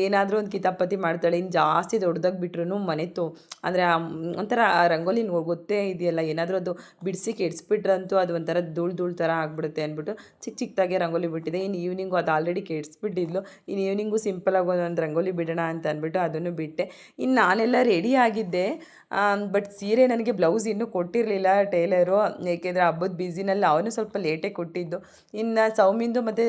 ಏನಾದರೂ ಒಂದು ಕಿತಾಪತಿ ಮಾಡ್ತಾಳೆ. ಇನ್ನು ಜಾಸ್ತಿ ದೊಡ್ಡದಾಗಿ ಬಿಟ್ರೂ ಮನೆ ಅಂದರೆ ಒಂಥರ ರಂಗೋಲಿ ಗೊತ್ತೇ ಇದೆಯಲ್ಲ, ಏನಾದರೂ ಅದು ಬಿಡಿಸಿ ಕೆಡಿಸ್ಬಿಟ್ರಂತೂ ಅದು ಒಂಥರ ಧೂಳು ಥರ ಆಗಿಬಿಡುತ್ತೆ ಅಂದ್ಬಿಟ್ಟು ಚಿಕ್ಕದಾಗೆ ರಂಗೋಲಿ ಬಿಟ್ಟಿದೆ. ಇನ್ನು ಈವ್ನಿಂಗು ಅದು ಆಲ್ರೆಡಿ ಕೆಡಿಸ್ಬಿಟ್ಟಿದ್ಲು. ಇನ್ನು ಈವ್ನಿಂಗು ಸಿಂಪಲಾಗಿ ಒಂದು ರಂಗೋಲಿ ಬಿಡೋಣ ಅಂತ ಅಂದ್ಬಿಟ್ಟು ಅದನ್ನು ಬಿಟ್ಟೆ. ಇನ್ನು ನಾನೆಲ್ಲ ರೆಡಿ ಆಗಿದ್ದೆ. ಬಟ್ ಸೀರೆ ನನಗೆ ಬ್ಲೌಸ್ ಇನ್ನೂ ಕೊಟ್ಟಿರಲಿಲ್ಲ ಟೇಲರು, ಏಕೆಂದರೆ ಹಬ್ಬದ ಬ್ಯುಸಿನಲ್ಲಿ ಅವನು ಸ್ವಲ್ಪ ಲೇಟೇ ಕೊಟ್ಟಿದ್ದು. ಇನ್ನು ಸೌಮಿಂದು ಮತ್ತು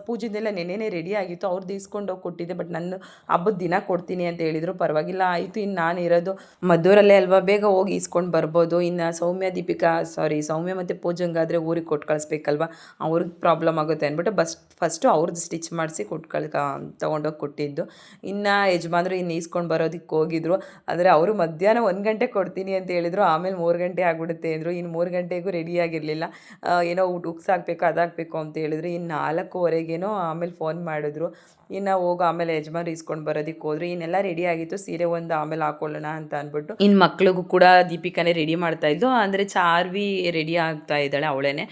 ಪೂಜೆದೆಲ್ಲ ನೆನ್ನೆನೇ ರೆಡಿ ಆಗಿತ್ತು, ಅವ್ರದ್ದು ಇಸ್ಕೊಂಡೋಗಿ ಕೊಟ್ಟಿದ್ದೆ. ಬಟ್ ನಾನು ಹಬ್ಬದ ದಿನ ಕೊಡ್ತೀನಿ ಅಂತ ಹೇಳಿದರು. ಪರವಾಗಿಲ್ಲ ಆಯಿತು, ಇನ್ನು ನಾನು ಇರೋದು ಮದ್ದೂರಲ್ಲೇ ಅಲ್ವಾ, ಬೇಗ ಹೋಗಿ ಇಸ್ಕೊಂಡು ಬರ್ಬೋದು. ಇನ್ನು ಸೌಮ್ಯ ಮತ್ತು ಪೂಜಂಗಾದರೆ ಊರಿಗೆ ಕೊಟ್ಟು ಕಳಿಸ್ಬೇಕಲ್ವ, ಅವ್ರಿಗೆ ಪ್ರಾಬ್ಲಮ್ ಆಗುತ್ತೆ ಅಂದ್ಬಿಟ್ಟು ಫಸ್ಟು ಅವ್ರದ್ದು ಸ್ಟಿಚ್ ಮಾಡಿಸಿ ತೊಗೊಂಡೋಗಿ ಕೊಟ್ಟಿದ್ದು. ಇನ್ನು ಯಜಮಾನ್ರು ಇನ್ನು ಈಸ್ಕೊಂಡು ಬರೋದಕ್ಕೆ ಹೋಗಿದ್ರು. ಆದರೆ ಅವರು ಮಧ್ಯಾಹ್ನ 1 ಗಂಟೆ ಕೊಡ್ತೀನಿ ಅಂತ ಹೇಳಿದರು. ಆಮೇಲೆ 3 ಗಂಟೆ ಆಗಿಬಿಡುತ್ತೆ ಅಂದರು. ಇನ್ನು 3 ಗಂಟೆಗೂ ರೆಡಿಯಾಗಿರಲಿಲ್ಲ. ಏನೋ ಉಕ್ಸ್ ಹಾಕಬೇಕು ಅದಾಗಬೇಕು ಅಂತ ಹೇಳಿದ್ರು. ಇನ್ನು 4:15ಗೇನೋ ಆಮೇಲೆ ಫೋನ್ ಮಾಡಿದ್ರು. ಇನ್ನು ಆಮೇಲೆ ಯಜಮಾನ್ರು ಇಸ್ಕೊಂಡು ಬರೋದಕ್ಕೆ ಹೋದ್ರು. ಇನ್ನೆಲ್ಲ ರೆಡಿ ಆಗಿತ್ತು. ಸೀರೆ ಒಂದು ಆಮೇಲೆ ಹಾಕೊಳ್ಳೋಣ ಅಂತ ಅಂದ್ಬಿಟ್ಟು ಇನ್ನು ಮಕ್ಳಿಗೂ ಕೂಡ ದೀಪಿಕಾನೇ ರೆಡಿ ಮಾಡ್ತಾಯಿದ್ಲು. ಅಂದರೆ ಚಾರ್ವಿ ರೆಡಿ ಆಗ್ತಾ ಇದ್ದಾಳೆ ಅವಳೇನೆ.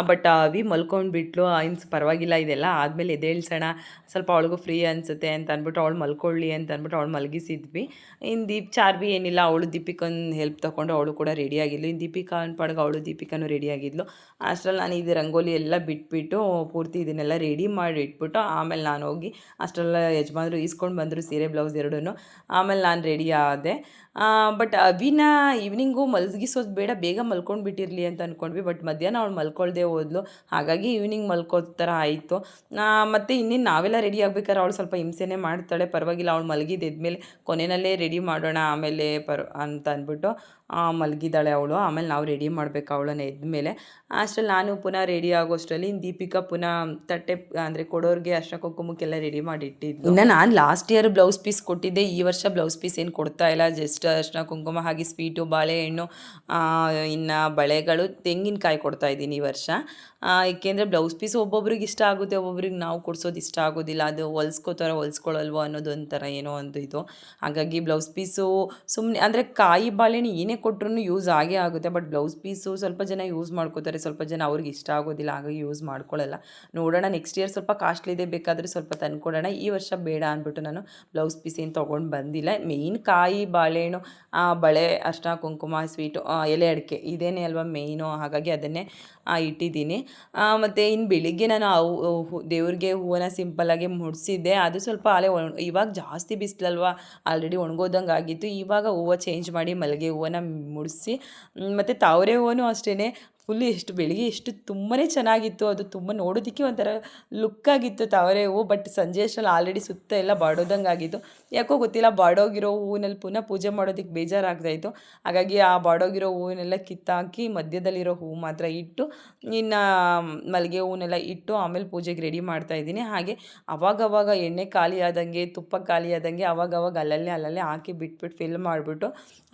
ಬಟ್ ಅವಿ ಮಲ್ಕೊಂಡ್ಬಿಟ್ಲು. ಇನ್ನು ಪರವಾಗಿಲ್ಲ, ಇದೆಲ್ಲ ಆದಮೇಲೆ ಎದ್ದೇಳ್ಸೋಣ, ಸ್ವಲ್ಪ ಅವಳಿಗೂ ಫ್ರೀ ಅನಿಸುತ್ತೆ ಅಂತ ಅಂದ್ಬಿಟ್ಟು ಅವಳು ಮಲ್ಕೊಳ್ಳಿ ಅಂತ ಅಂದ್ಬಿಟ್ಟು ಅವಳು ಮಲಗಿಸಿದ್ವಿ. ಇನ್ನು ಚಾರ್ವಿ ಏನಿಲ್ಲ, ಅವಳು ದೀಪಿಕನ್ ಹೆಲ್ಪ್ ತೊಗೊಂಡು ಅವಳು ಕೂಡ ರೆಡಿಯಾಗಿದ್ಲು. ಇನ್ನು ದೀಪಿಕಾ ಪಾಡ್ಗೆ ದೀಪಿಕಾನು ರೆಡಿಯಾಗಿದ್ಲು. ಅಷ್ಟರಲ್ಲಿ ನಾನು ಇದು ರಂಗೋಲಿ ಎಲ್ಲ ಬಿಟ್ಬಿಟ್ಟು ಪೂರ್ತಿ ಇದನ್ನೆಲ್ಲ ರೆಡಿ ಮಾಡಿ ಇಟ್ಬಿಟ್ಟು ಆಮೇಲೆ ನಾನು ಹೋಗಿ ಅಷ್ಟೆಲ್ಲ ಯಜಮಾನ್ರು ಈಸ್ಕೊಂಡು ಬಂದರು ಸೀರೆ ಬ್ಲೌಸ್ ಎರಡೂ. ಆಮೇಲೆ ನಾನು ರೆಡಿ ಆದೆ. ಬಟ್ ಅವಿನ ಈವ್ನಿಂಗು ಮಲಗಿಸೋದು ಬೇಡ, ಬೇಗ ಮಲ್ಕೊಂಡು ಬಿಟ್ಟಿರಲಿ ಅಂತ ಅಂದ್ಕೊಂಡ್ವಿ. ಬಟ್ ಮಧ್ಯಾಹ್ನ ಅವಳು ಮಲ್ಕೊಳ್ದೆ ಹೋದ್ಲು. ಹಾಗಾಗಿ ಈವ್ನಿಂಗ್ ಮಲ್ಕೋದು ಥರ ಆಯಿತು. ಮತ್ತು ಇನ್ನೇನು ನಾವೆಲ್ಲ ರೆಡಿ ಆಗ್ಬೇಕಾದ್ರೆ ಅವಳು ಸ್ವಲ್ಪ ಹಿಂಸೆನೇ ಮಾಡ್ತಾಳೆ. ಪರವಾಗಿಲ್ಲ, ಅವಳು ಮಲಗಿದ್ದೆದ್ಮೇಲೆ ಕೊನೆಯಲ್ಲೇ ರೆಡಿ ಮಾಡೋಣ ಆಮೇಲೆ ಅಂತ ಅಂದ್ಬಿಟ್ಟು ಮಲಗಿದ್ದಾಳೆ ಅವಳು. ಆಮೇಲೆ ನಾವು ರೆಡಿ ಮಾಡಬೇಕು ಅವಳನ್ನ ಎದ್ಮೇಲೆ. ಅಷ್ಟರಲ್ಲಿ ನಾನು ಪುನಃ ರೆಡಿ ಆಗೋಷ್ಟರಲ್ಲಿ ದೀಪಿಕಾ ಪುನಃ ತಟ್ಟೆ ಅಂದರೆ ಕೊಡೋರಿಗೆ ಅರ್ಶಿನ ಕುಂಕುಮಕ್ಕೆಲ್ಲ ರೆಡಿ ಮಾಡಿ ಇಟ್ಟಿದ್ದು. ಇನ್ನು ನಾನು ಲಾಸ್ಟ್ ಇಯರ್ ಬ್ಲೌಸ್ ಪೀಸ್ ಕೊಟ್ಟಿದ್ದೆ, ಈ ವರ್ಷ ಬ್ಲೌಸ್ ಪೀಸ್ ಏನು ಕೊಡ್ತಾ ಇಲ್ಲ. ಜಸ್ಟ್ ನೆಕ್ಸ್ಟ್ ಅರಿಶಿನ ಕುಂಕುಮ ಹಾಗೆ ಸ್ವೀಟು ಬಾಳೆಹಣ್ಣು ಇನ್ನು ಬಳೆಗಳು ತೆಂಗಿನಕಾಯಿ ಕೊಡ್ತಾಯಿದ್ದೀನಿ ಈ ವರ್ಷ. ಏಕೆಂದರೆ ಬ್ಲೌಸ್ ಪೀಸ್ ಒಬ್ಬೊಬ್ರಿಗೆ ಇಷ್ಟ ಆಗುತ್ತೆ, ಒಬ್ಬೊಬ್ರಿಗೆ ನಾವು ಕೊಡ್ಸೋದು ಇಷ್ಟ ಆಗೋದಿಲ್ಲ, ಅದು ಹೊಲ್ಸ್ಕೊಳ್ಳಲ್ವೋ ಅನ್ನೋದು ಒಂಥರ ಏನೋ ಒಂದು ಇದು. ಹಾಗಾಗಿ ಬ್ಲೌಸ್ ಪೀಸು ಸುಮ್ಮನೆ ಅಂದರೆ ಕಾಯಿ ಬಾಳೆಹಣ್ಣು ಏನೇ ಕೊಟ್ಟರು ಯೂಸ್ ಆಗೇ ಆಗುತ್ತೆ. ಬಟ್ ಬ್ಲೌಸ್ ಪೀಸು ಸ್ವಲ್ಪ ಜನ ಯೂಸ್ ಮಾಡ್ಕೋತಾರೆ, ಸ್ವಲ್ಪ ಜನ ಅವ್ರಿಗೆ ಇಷ್ಟ ಆಗೋದಿಲ್ಲ, ಹಾಗಾಗಿ ಯೂಸ್ ಮಾಡ್ಕೊಳ್ಳಲ್ಲ. ನೋಡೋಣ, ನೆಕ್ಸ್ಟ್ ಇಯರ್ ಸ್ವಲ್ಪ ಕಾಸ್ಟ್ಲಿ ಇದೆ, ಬೇಕಾದರೆ ಸ್ವಲ್ಪ ತಂದ್ಕೊಡೋಣ. ಈ ವರ್ಷ ಬೇಡ ಅಂದ್ಬಿಟ್ಟು ನಾನು ಬ್ಲೌಸ್ ಪೀಸ್ ಏನು ತೊಗೊಂಡು ಬಂದಿಲ್ಲ. ಮೇಯ್ನ್ ಕಾಯಿ ಬಾಳೆಹಣ್ಣು ಬಳೆ ಅರಿಶಿನ ಕುಂಕುಮ ಸ್ವೀಟು ಎಲೆ ಅಡಿಕೆ ಇದೇನೇ ಅಲ್ವಾ ಮೇಯ್ನು, ಹಾಗಾಗಿ ಅದನ್ನೇ ಇಟ್ಟಿದ್ದೀನಿ. ಮತ್ತು ಇನ್ನು ಬೆಳಿಗ್ಗೆ ನಾನು ದೇವ್ರಿಗೆ ಹೂವನ್ನ ಸಿಂಪಲ್ಲಾಗಿ ಮುಡಿಸಿದ್ದೆ. ಅದು ಸ್ವಲ್ಪ ಇವಾಗ ಜಾಸ್ತಿ ಬಿಸಿಲಲ್ವ, ಆಲ್ರೆಡಿ ಒಣಗೋದಂಗೆ ಆಗಿತ್ತು. ಇವಾಗ ಹೂವು ಚೇಂಜ್ ಮಾಡಿ ಮಲ್ಲಿಗೆ ಹೂವನ್ನ ಮುಡಿಸಿ, ಮತ್ತು ತಾವರೆ ಹೂವನೂ ಅಷ್ಟೇ ಫುಲ್ಲು ಬೆಳಿಗ್ಗೆ ತುಂಬಾ ಚೆನ್ನಾಗಿತ್ತು. ಅದು ತುಂಬ ನೋಡೋದಕ್ಕೆ ಒಂಥರ ಲುಕ್ಕಾಗಿತ್ತು ತಾವರೆ ಹೂವು. ಬಟ್ ಸಂಜೆ ಅಷ್ಟರಲ್ಲಿ ಆಲ್ರೆಡಿ ಸುತ್ತ ಎಲ್ಲ ಬಾಡೋದಂಗೆ ಆಗಿತ್ತು. ಯಾಕೋ ಗೊತ್ತಿಲ್ಲ, ಬಾಡೋಗಿರೋ ಹೂವಿನಲ್ಲಿ ಪುನಃ ಪೂಜೆ ಮಾಡೋದಕ್ಕೆ ಬೇಜಾರಾಗ್ತಾಯಿತ್ತು. ಹಾಗಾಗಿ ಆ ಬಾಡೋಗಿರೋ ಹೂವನ್ನೆಲ್ಲ ಕಿತ್ತಾಕಿ ಮಧ್ಯದಲ್ಲಿರೋ ಹೂವು ಮಾತ್ರ ಇಟ್ಟು, ಇನ್ನು ಮಲ್ಲಿಗೆ ಹೂವನ್ನೆಲ್ಲ ಇಟ್ಟು ಆಮೇಲೆ ಪೂಜೆಗೆ ರೆಡಿ ಮಾಡ್ತಾಯಿದ್ದೀನಿ. ಹಾಗೆ ಅವಾಗವಾಗ ಎಣ್ಣೆ ಖಾಲಿ ಆದಂಗೆ, ತುಪ್ಪ ಖಾಲಿ ಆದಂಗೆ ಅವಾಗವಾಗ ಅಲ್ಲಲ್ಲೇ ಹಾಕಿ ಬಿಟ್ಬಿಟ್ಟು ಫಿಲ್ ಮಾಡಿಬಿಟ್ಟು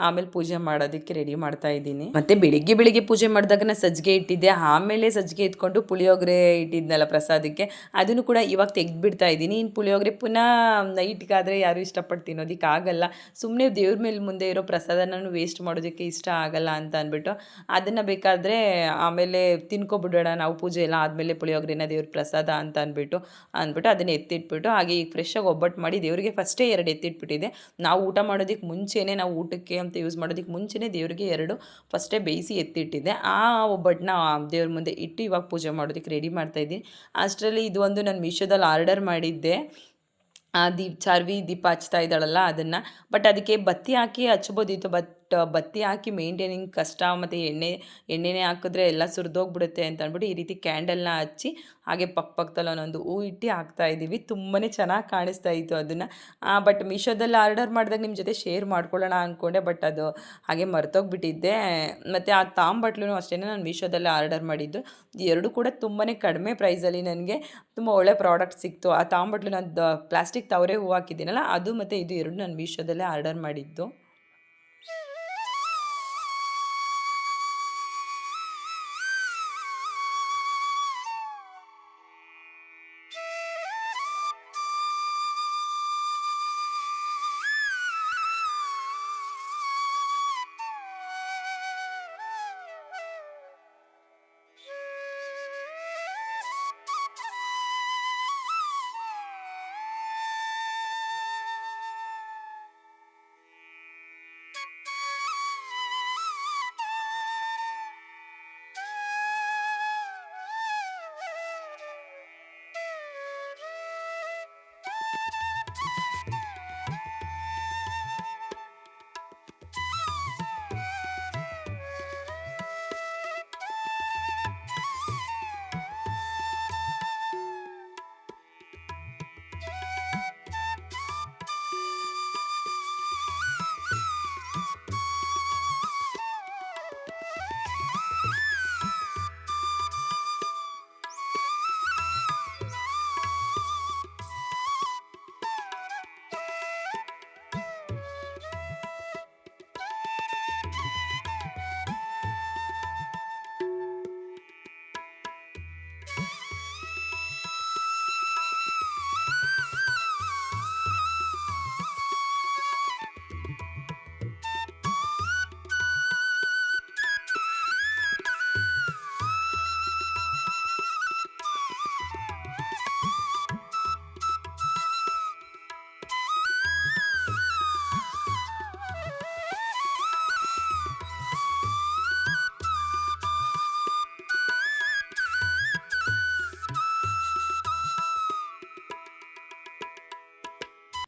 ಆಮೇಲೆ ಪೂಜೆ ಮಾಡೋದಕ್ಕೆ ರೆಡಿ ಮಾಡ್ತಾಯಿದ್ದೀನಿ. ಮತ್ತು ಬೆಳಿಗ್ಗೆ ಪೂಜೆ ಮಾಡಿದಾಗ ನಾನು ಸಜ್ಜಿಗೆ ಇಟ್ಟಿದ್ದೆ, ಆಮೇಲೆ ಸಜ್ಜಿಗೆ ಎತ್ಕೊಂಡು ಪುಳಿಯೋಗರೆ ಇಟ್ಟಿದ್ನಲ್ಲ ಪ್ರಸಾದಕ್ಕೆ, ಅದನ್ನು ಕೂಡ ಇವಾಗ ತೆಗೆದುಬಿಡ್ತಾ ಇದ್ದೀನಿ. ಇನ್ನು ಪುಳಿಯೋಗರೆ ಪುನಃ ನೈಟ್ಗಾದರೆ ಯಾರು ಇಷ್ಟಪಟ್ಟು ತಿನ್ನೋದಕ್ಕಾಗಲ್ಲ, ಸುಮ್ಮನೆ ದೇವ್ರ ಮೇಲೆ ಮುಂದೆ ಇರೋ ಪ್ರಸಾದನ ವೇಸ್ಟ್ ಮಾಡೋದಕ್ಕೆ ಇಷ್ಟ ಆಗಲ್ಲ ಅಂತ ಅಂದ್ಬಿಟ್ಟು ಅದನ್ನು ಬೇಕಾದರೆ ಆಮೇಲೆ ತಿನ್ಕೊಬಿಡೋಣ ನಾವು, ಪೂಜೆ ಎಲ್ಲ ಆದಮೇಲೆ ಪುಳಿಯೋಗರೆನ ದೇವ್ರ ಪ್ರಸಾದ ಅಂತ ಅಂದ್ಬಿಟ್ಟು ಅದನ್ನು ಎತ್ತಿಟ್ಬಿಟ್ಟು, ಹಾಗೆ ಈಗ ಫ್ರೆಶ್ಶಾಗಿ ಒಬ್ಬಟ್ಟು ಮಾಡಿ ದೇವರಿಗೆ ಫಸ್ಟೇ 2 ಎತ್ತಿಟ್ಬಿಟ್ಟಿದೆ. ನಾವು ಊಟ ಮಾಡೋದಕ್ಕೆ ಮುಂಚೆನೇ, ನಾವು ಊಟಕ್ಕೆ ಅಂತ ಯೂಸ್ ಮಾಡೋದಕ್ಕೆ ಮುಂಚೆನೇ ದೇವರಿಗೆ 2 ಫಸ್ಟೇ ಬೇಯಿಸಿ ಎತ್ತಿಟ್ಟಿದ್ದೆ. ಆ ಒಬ್ಬಟ್ಟನ್ನ ದೇವ್ರ ಮುಂದೆ ಇಟ್ಟು ಇವಾಗ ಪೂಜೆ ಮಾಡೋದಕ್ಕೆ ರೆಡಿ ಮಾಡ್ತಾಯಿದ್ದೀನಿ. ಅಷ್ಟರಲ್ಲಿ ಇದು ಒಂದು ನಾನು ಮೀಶೋದಲ್ಲಿ ಆರ್ಡರ್ ಮಾಡಿದ್ದೆ, ಚಾರ್ವಿ ದೀಪ ಹಚ್ತಾ ಇದ್ದಾಳಲ್ಲ ಅದನ್ನು. ಬಟ್ ಅದಕ್ಕೆ ಬತ್ತಿ ಹಾಕಿ ಹಚ್ಬೋದಿತ್ತು, ಬತ್ತಿ ಹಾಕಿ ಮೇಂಟೈನಿಂಗ್ ಕಷ್ಟ, ಮತ್ತು ಎಣ್ಣೆನೇ ಹಾಕಿದ್ರೆ ಎಲ್ಲ ಸುರಿದೋಗ್ಬಿಡುತ್ತೆ ಅಂತ ಅಂದ್ಬಿಟ್ಟು ಈ ರೀತಿ ಕ್ಯಾಂಡಲ್ನ ಹಚ್ಚಿ ಹಾಗೆ ಪಕ್ಕದಲ್ಲಿ ಒಂದೊಂದು ಹೂ ಇಟ್ಟು ಹಾಕ್ತಾಯಿದ್ದೀವಿ. ತುಂಬಾ ಚೆನ್ನಾಗಿ ಕಾಣಿಸ್ತಾ ಇತ್ತು ಅದನ್ನು. ಬಟ್ ಮೀಶೋದಲ್ಲಿ ಆರ್ಡರ್ ಮಾಡಿದಾಗ ನಿಮ್ಮ ಜೊತೆ ಶೇರ್ ಮಾಡ್ಕೊಳ್ಳೋಣ ಅಂದ್ಕೊಂಡೆ, ಬಟ್ ಅದು ಹಾಗೆ ಮರ್ತೋಗ್ಬಿಟ್ಟಿದ್ದೆ. ಮತ್ತು ಆ ತಾಂಬಟ್ಲು ಅಷ್ಟೇ ನಾನು ಮೀಶೋದಲ್ಲೇ ಆರ್ಡರ್ ಮಾಡಿದ್ದು. ಎರಡು ಕೂಡ ತುಂಬಾ ಕಡಿಮೆ ಪ್ರೈಸಲ್ಲಿ ನನಗೆ ತುಂಬ ಒಳ್ಳೆ ಪ್ರಾಡಕ್ಟ್ ಸಿಕ್ತು. ಆ ತಾಂಬಟ್ಲು ನಾನು ಪ್ಲಾಸ್ಟಿಕ್ ತವರೆ ಹೂ ಹಾಕಿದ್ದೀನಲ್ಲ ಅದು, ಮತ್ತು ಇದು 2 ನಾನು ಮೀಶೋದಲ್ಲೇ ಆರ್ಡರ್ ಮಾಡಿದ್ದು.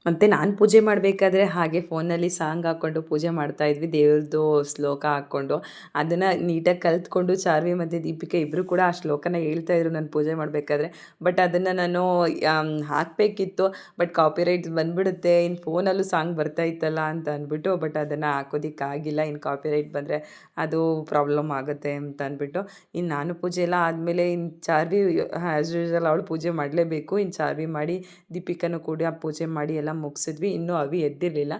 ಮತ್ತು ನಾನು ಪೂಜೆ ಮಾಡಬೇಕಾದ್ರೆ ಹಾಗೆ ಫೋನಲ್ಲಿ ಸಾಂಗ್ ಹಾಕ್ಕೊಂಡು ಪೂಜೆ ಮಾಡ್ತಾಯಿದ್ವಿ, ದೇವ್ರದ್ದು ಶ್ಲೋಕ ಹಾಕ್ಕೊಂಡು. ಅದನ್ನು ನೀಟಾಗಿ ಕಲಿತ್ಕೊಂಡು ಚಾರ್ವಿ ಮತ್ತು ದೀಪಿಕಾ ಇಬ್ಬರು ಕೂಡ ಆ ಶ್ಲೋಕನ ಹೇಳ್ತಾಯಿದ್ರು ನಾನು ಪೂಜೆ ಮಾಡಬೇಕಾದ್ರೆ. ಬಟ್ ಅದನ್ನು ನಾನು ಹಾಕಬೇಕಿತ್ತು, ಬಟ್ ಕಾಪಿರೈಟ್ ಬಂದುಬಿಡುತ್ತೆ, ಇನ್ನು ಫೋನಲ್ಲೂ ಸಾಂಗ್ ಬರ್ತಾಯಿತ್ತಲ್ಲ ಅಂತ ಅಂದ್ಬಿಟ್ಟು, ಬಟ್ ಅದನ್ನು ಹಾಕೋದಕ್ಕಾಗಿಲ್ಲ. ಇನ್ನು ಕಾಪಿರೈಟ್ ಬಂದರೆ ಅದು ಪ್ರಾಬ್ಲಮ್ ಆಗುತ್ತೆ ಅಂತ ಅಂದ್ಬಿಟ್ಟು ಇನ್ನು ನಾನು ಪೂಜೆ ಎಲ್ಲ ಆದಮೇಲೆ ಇನ್ನು ಚಾರ್ವಿ ಆ್ಯಸ್ ಯೂಶ್ವಲ್ ಅವಳು ಪೂಜೆ ಮಾಡಲೇಬೇಕು. ಇನ್ನು ಚಾರ್ವಿ ಮಾಡಿ ದೀಪಿಕಾನೂ ಕೂಡ ಪೂಜೆ ಮಾಡಿ ಎಲ್ಲ ಎಲ್ಲ ಮುಗಿಸಿದ್ವಿ. ಇನ್ನೂ ಅವಿ ಎದ್ದಿರಲಿಲ್ಲ.